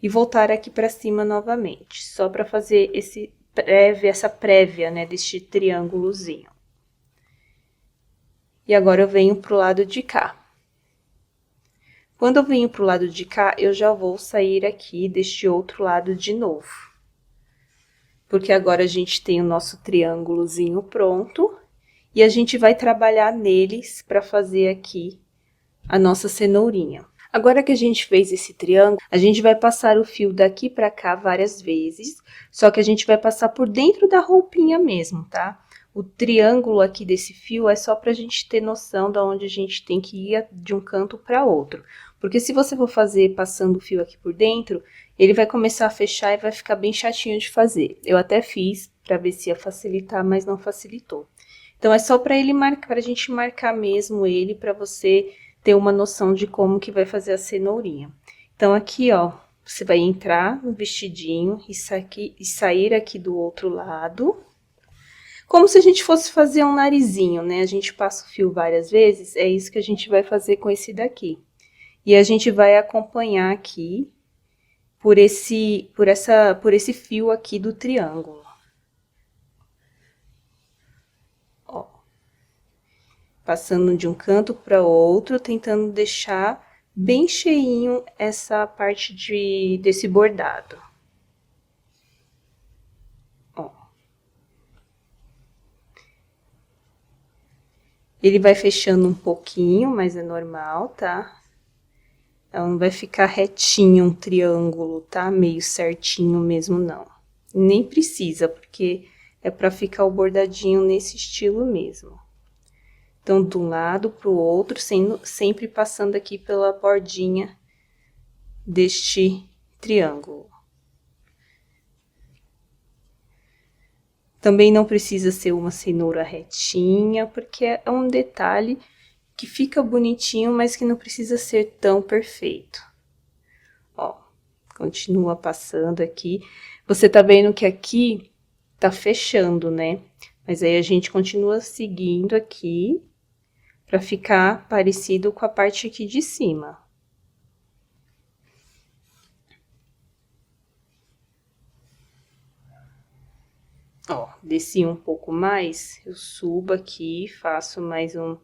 E voltar aqui pra cima novamente, só pra fazer essa prévia, né, deste triângulozinho. E agora eu venho pro lado de cá. Quando eu venho pro lado de cá, eu já vou sair aqui deste outro lado de novo. Porque agora a gente tem o nosso triângulozinho pronto. E a gente vai trabalhar neles para fazer aqui a nossa cenourinha. Agora que a gente fez esse triângulo, a gente vai passar o fio daqui para cá várias vezes. Só que a gente vai passar por dentro da roupinha mesmo, tá? O triângulo aqui desse fio é só pra gente ter noção de onde a gente tem que ir de um canto para outro. Porque se você for fazer passando o fio aqui por dentro, ele vai começar a fechar e vai ficar bem chatinho de fazer. Eu até fiz para ver se ia facilitar, mas não facilitou. Então, é só para ele marcar, pra gente marcar mesmo ele, para você ter uma noção de como que vai fazer a cenourinha. Então, aqui, ó, você vai entrar no vestidinho e sair aqui do outro lado. Como se a gente fosse fazer um narizinho, né? A gente passa o fio várias vezes, é isso que a gente vai fazer com esse daqui. E a gente vai acompanhar aqui por esse fio aqui do triângulo. Ó. Passando de um canto para outro, tentando deixar bem cheinho essa parte desse bordado. Ó. Ele vai fechando um pouquinho, mas é normal, tá? Ela não vai ficar retinho um triângulo, tá? Meio certinho mesmo, não. Nem precisa, porque é pra ficar o bordadinho nesse estilo mesmo. Então, de um lado pro outro, sempre passando aqui pela bordinha deste triângulo. Também não precisa ser uma cenoura retinha, porque é um detalhe que fica bonitinho, mas que não precisa ser tão perfeito. Ó, continua passando aqui. Você tá vendo que aqui tá fechando, né? Mas aí a gente continua seguindo aqui para ficar parecido com a parte aqui de cima. Ó, desci um pouco mais, eu subo aqui, faço mais um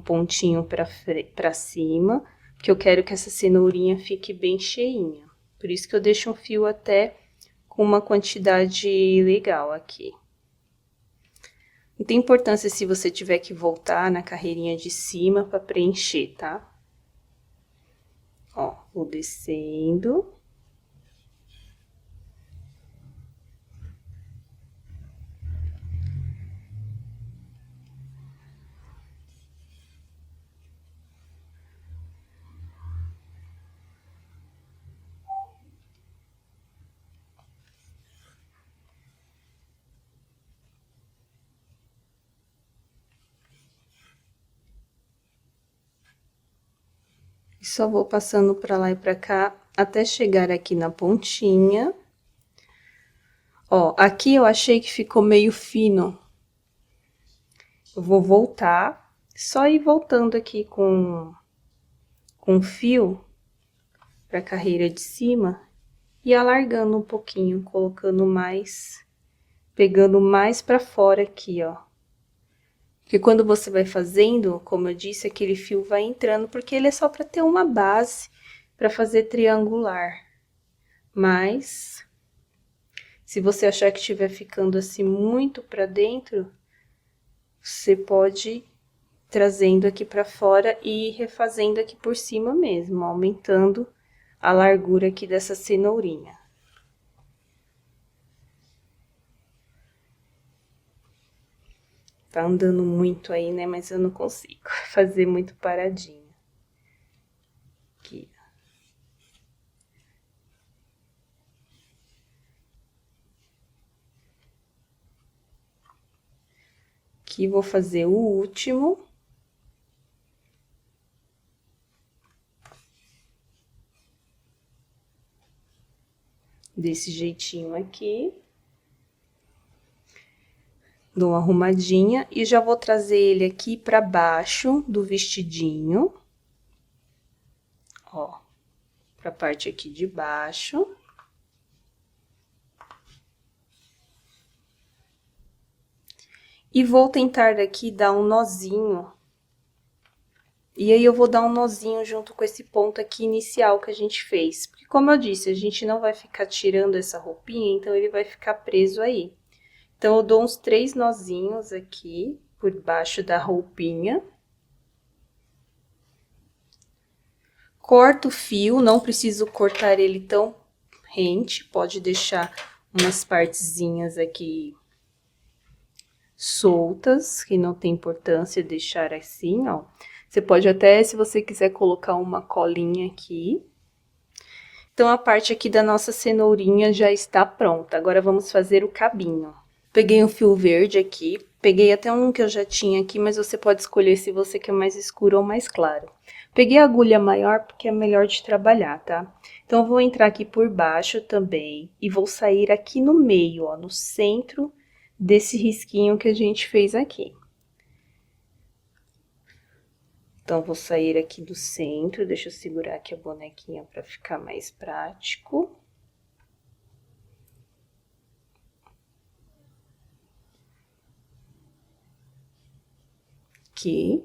pontinho pra cima, porque eu quero que essa cenourinha fique bem cheinha. Por isso que eu deixo um fio até com uma quantidade legal aqui. Não tem importância se você tiver que voltar na carreirinha de cima para preencher, tá? Ó, vou descendo. E só vou passando pra lá e pra cá, até chegar aqui na pontinha. Ó, aqui eu achei que ficou meio fino. Eu vou voltar, só ir voltando aqui com fio pra carreira de cima e alargando um pouquinho, colocando mais, pegando mais pra fora aqui, ó. Porque quando você vai fazendo, como eu disse, aquele fio vai entrando, porque ele é só pra ter uma base pra fazer triangular. Mas, se você achar que estiver ficando assim muito pra dentro, você pode ir trazendo aqui pra fora e refazendo aqui por cima mesmo, aumentando a largura aqui dessa cenourinha. Tá andando muito aí, né? Mas eu não consigo fazer muito paradinho. Aqui. Aqui vou fazer o último. Desse jeitinho aqui. Dou uma arrumadinha e já vou trazer ele aqui pra baixo do vestidinho. Ó, pra parte aqui de baixo. E vou tentar daqui dar um nozinho. E aí, eu vou dar um nozinho junto com esse ponto aqui inicial que a gente fez. Porque, como eu disse, a gente não vai ficar tirando essa roupinha, então ele vai ficar preso aí. Então, eu dou uns 3 nozinhos aqui, por baixo da roupinha. Corto o fio, não preciso cortar ele tão rente, pode deixar umas partezinhas aqui soltas, que não tem importância deixar assim, ó. Você pode até, se você quiser, colocar uma colinha aqui. Então, a parte aqui da nossa cenourinha já está pronta. Agora, vamos fazer o cabinho. Peguei um fio verde aqui, peguei até um que eu já tinha aqui, mas você pode escolher se você quer mais escuro ou mais claro. Peguei a agulha maior porque é melhor de trabalhar, tá? Então, eu vou entrar aqui por baixo também e vou sair aqui no meio, ó, no centro desse risquinho que a gente fez aqui. Então, vou sair aqui do centro, deixa eu segurar aqui a bonequinha para ficar mais prático. Aqui.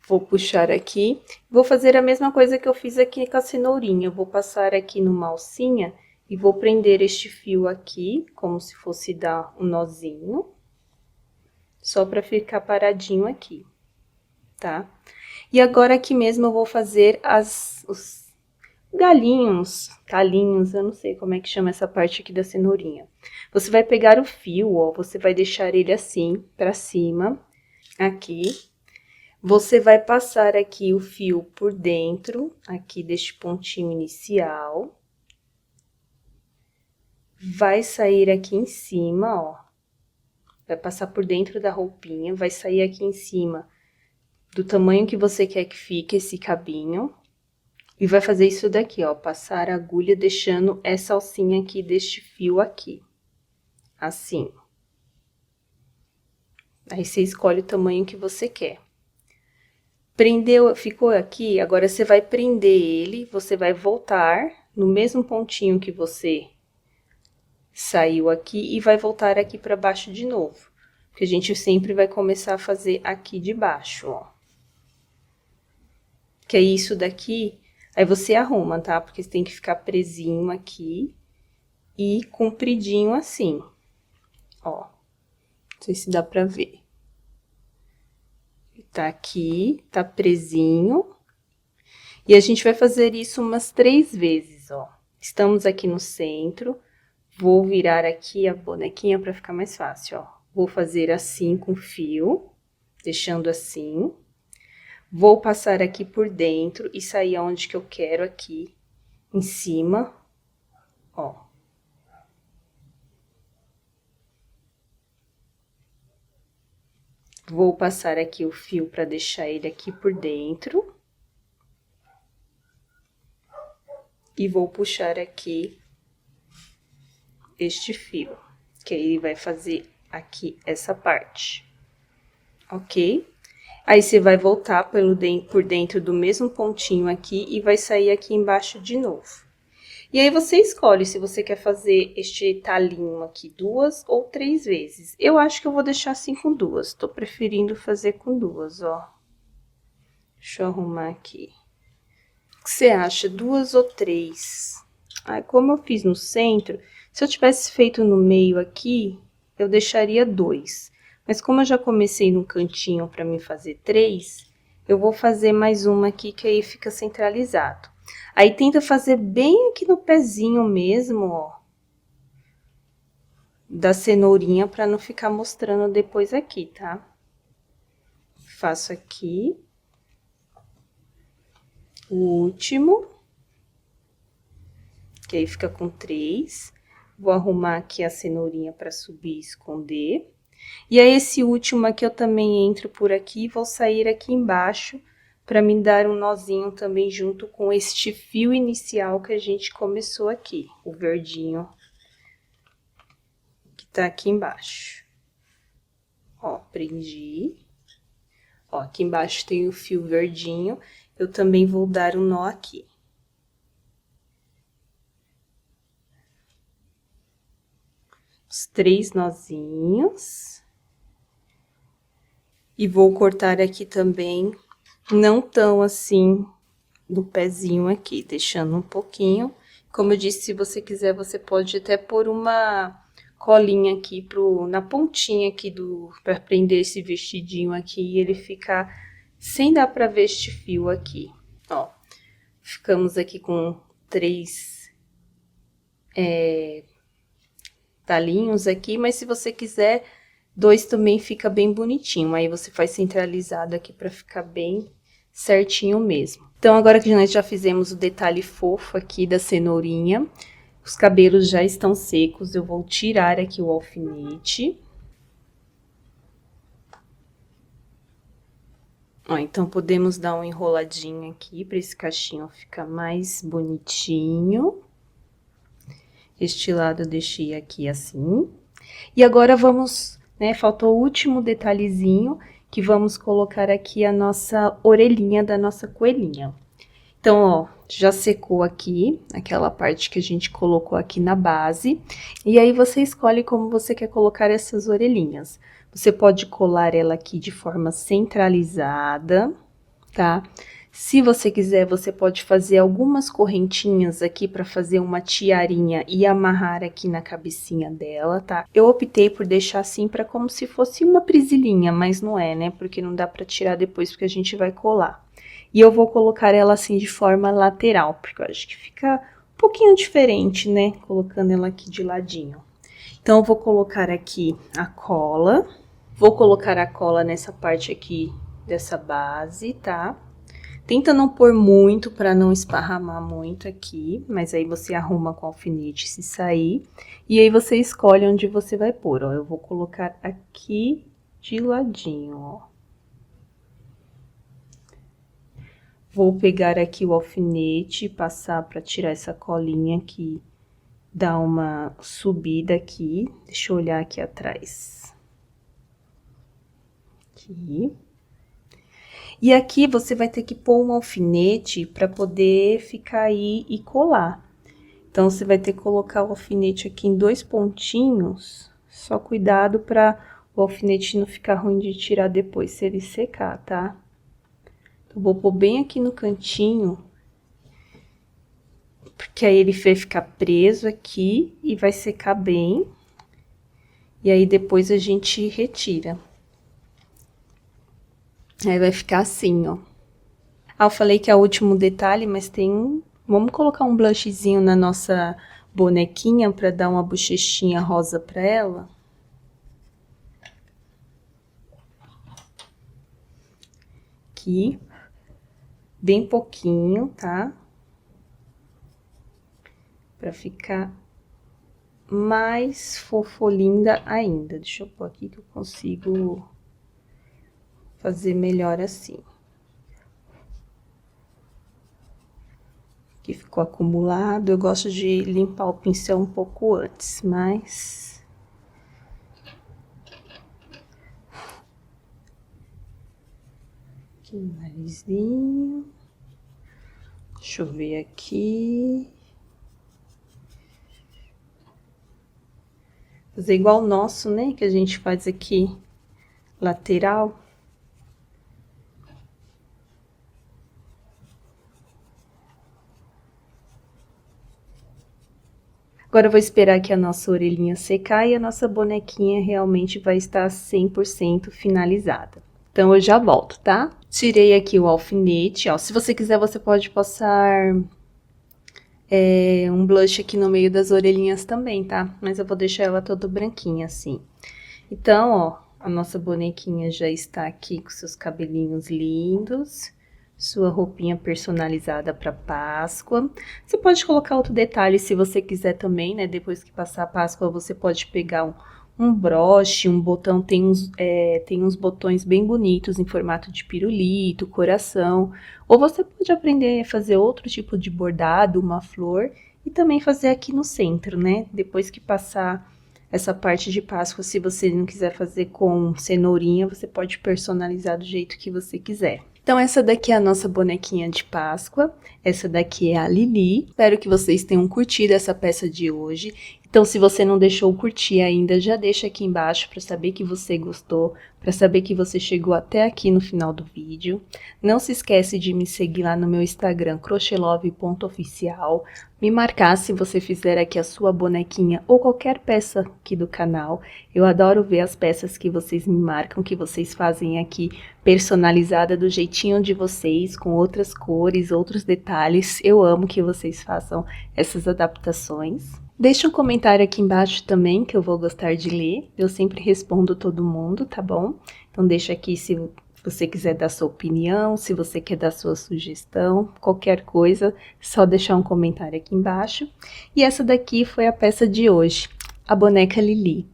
Vou puxar aqui, vou fazer a mesma coisa que eu fiz aqui com a cenourinha. Eu vou passar aqui numa alcinha e vou prender este fio aqui, como se fosse dar um nozinho. Só pra ficar paradinho aqui, tá? E agora aqui mesmo eu vou fazer os galinhos, talinhos, eu não sei como é que chama essa parte aqui da cenourinha. Você vai pegar o fio, ó, você vai deixar ele assim, pra cima, aqui. Você vai passar aqui o fio por dentro, aqui deste pontinho inicial. Vai sair aqui em cima, ó. Vai passar por dentro da roupinha, vai sair aqui em cima do tamanho que você quer que fique esse cabinho. E vai fazer isso daqui, ó, passar a agulha deixando essa alcinha aqui deste fio aqui. Assim. Aí, você escolhe o tamanho que você quer. Prendeu, ficou aqui, agora você vai prender ele, você vai voltar no mesmo pontinho que você saiu aqui e vai voltar aqui pra baixo de novo. Porque a gente sempre vai começar a fazer aqui de baixo, ó. Que é isso daqui, aí você arruma, tá? Porque você tem que ficar presinho aqui e compridinho assim, ó. Não sei se dá pra ver. Tá aqui, tá presinho. E a gente vai fazer isso umas 3 vezes, ó. Estamos aqui no centro. Vou virar aqui a bonequinha pra ficar mais fácil, ó. Vou fazer assim com fio, deixando assim. Vou passar aqui por dentro e sair aonde que eu quero aqui, em cima, ó. Vou passar aqui o fio para deixar ele aqui por dentro. E vou puxar aqui este fio, que aí ele vai fazer aqui essa parte, ok? Aí, você vai voltar por dentro do mesmo pontinho aqui e vai sair aqui embaixo de novo. E aí, você escolhe se você quer fazer este talinho aqui 2 ou 3 vezes. Eu acho que eu vou deixar assim com 2, tô preferindo fazer com 2, ó. Deixa eu arrumar aqui. O que você acha, 2 ou 3? Aí, como eu fiz no centro, se eu tivesse feito no meio aqui, eu deixaria 2. Mas como eu já comecei no cantinho para mim fazer 3, eu vou fazer mais uma aqui, que aí fica centralizado. Aí, tenta fazer bem aqui no pezinho mesmo, ó, da cenourinha, para não ficar mostrando depois aqui, tá? Faço aqui. O último. Que aí fica com 3. Vou arrumar aqui a cenourinha para subir e esconder. E aí, esse último aqui, eu também entro por aqui e vou sair aqui embaixo para me dar um nozinho também junto com este fio inicial que a gente começou aqui, o verdinho que tá aqui embaixo. Ó, prendi. Ó, aqui embaixo tem o fio verdinho, eu também vou dar um nó aqui. Os 3 nozinhos. E vou cortar aqui também, não tão assim, do pezinho aqui, deixando um pouquinho. Como eu disse, se você quiser, você pode até pôr uma colinha aqui na pontinha aqui pra prender esse vestidinho aqui e ele ficar sem dar pra ver este fio aqui. Ó, ficamos aqui com 3 talinhos aqui, mas se você quiser, 2 também fica bem bonitinho. Aí, você faz centralizado aqui pra ficar bem certinho mesmo. Então, agora que nós já fizemos o detalhe fofo aqui da cenourinha, os cabelos já estão secos, eu vou tirar aqui o alfinete. Ó, então, podemos dar um enroladinho aqui para esse cachinho ficar mais bonitinho. Este lado eu deixei aqui assim. E agora vamos, né, faltou o último detalhezinho, que vamos colocar aqui a nossa orelhinha da nossa coelhinha. Então, ó, já secou aqui, aquela parte que a gente colocou aqui na base. E aí, você escolhe como você quer colocar essas orelhinhas. Você pode colar ela aqui de forma centralizada, tá? Se você quiser, você pode fazer algumas correntinhas aqui para fazer uma tiarinha e amarrar aqui na cabecinha dela, tá? Eu optei por deixar assim para como se fosse uma presilhinha, mas não é, né? Porque não dá para tirar depois, porque a gente vai colar. E eu vou colocar ela assim de forma lateral, porque eu acho que fica um pouquinho diferente, né? Colocando ela aqui de ladinho. Então, eu vou colocar aqui a cola. Vou colocar a cola nessa parte aqui dessa base, tá? Tenta não pôr muito para não esparramar muito aqui, mas aí você arruma com alfinete se sair. E aí, você escolhe onde você vai pôr, ó. Eu vou colocar aqui de ladinho, ó. Vou pegar aqui o alfinete e passar para tirar essa colinha aqui, dar uma subida aqui. Deixa eu olhar aqui atrás. Aqui. E aqui você vai ter que pôr um alfinete para poder ficar aí e colar. Então, você vai ter que colocar o alfinete aqui em 2 pontinhos. Só cuidado para o alfinete não ficar ruim de tirar depois, se ele secar, tá? Então, vou pôr bem aqui no cantinho, porque aí ele vai ficar preso aqui e vai secar bem. E aí, depois a gente retira. Aí, vai ficar assim, ó. Ah, eu falei que é o último detalhe, mas tem... Vamos colocar um blushzinho na nossa bonequinha pra dar uma bochechinha rosa pra ela. Aqui. Bem pouquinho, tá? Pra ficar mais fofolinda ainda. Deixa eu pôr aqui que eu consigo fazer melhor assim. Que ficou acumulado, eu gosto de limpar o pincel um pouco antes, mas... Aqui o narizinho. Deixa eu ver aqui. Fazer igual o nosso, né, que a gente faz aqui, lateral. Agora, eu vou esperar que a nossa orelhinha secar e a nossa bonequinha realmente vai estar 100% finalizada. Então, eu já volto, tá? Tirei aqui o alfinete, ó. Se você quiser, você pode passar um blush aqui no meio das orelhinhas também, tá? Mas eu vou deixar ela toda branquinha, assim. Então, ó, a nossa bonequinha já está aqui com seus cabelinhos lindos. Sua roupinha personalizada para Páscoa. Você pode colocar outro detalhe se você quiser também, né? Depois que passar a Páscoa, você pode pegar um broche, um botão, tem uns botões bem bonitos em formato de pirulito, coração. Ou você pode aprender a fazer outro tipo de bordado, uma flor, e também fazer aqui no centro, né? Depois que passar essa parte de Páscoa, se você não quiser fazer com cenourinha, você pode personalizar do jeito que você quiser. Então, essa daqui é a nossa bonequinha de Páscoa, essa daqui é a Lili. Espero que vocês tenham curtido essa peça de hoje. Então, se você não deixou curtir ainda, já deixa aqui embaixo para saber que você gostou, para saber que você chegou até aqui no final do vídeo. Não se esquece de me seguir lá no meu Instagram, crochelove.oficial. Me marcar se você fizer aqui a sua bonequinha ou qualquer peça aqui do canal. Eu adoro ver as peças que vocês me marcam, que vocês fazem aqui personalizada do jeitinho de vocês, com outras cores, outros detalhes. Eu amo que vocês façam essas adaptações. Deixa um comentário aqui embaixo também, que eu vou gostar de ler. Eu sempre respondo todo mundo, tá bom? Então deixa aqui se você quiser dar sua opinião, se você quer dar sua sugestão, qualquer coisa, só deixar um comentário aqui embaixo. E essa daqui foi a peça de hoje, a boneca Lili.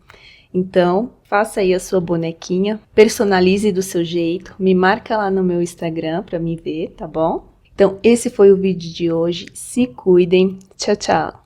Então, faça aí a sua bonequinha, personalize do seu jeito, me marca lá no meu Instagram pra me ver, tá bom? Então, esse foi o vídeo de hoje. Se cuidem. Tchau, tchau!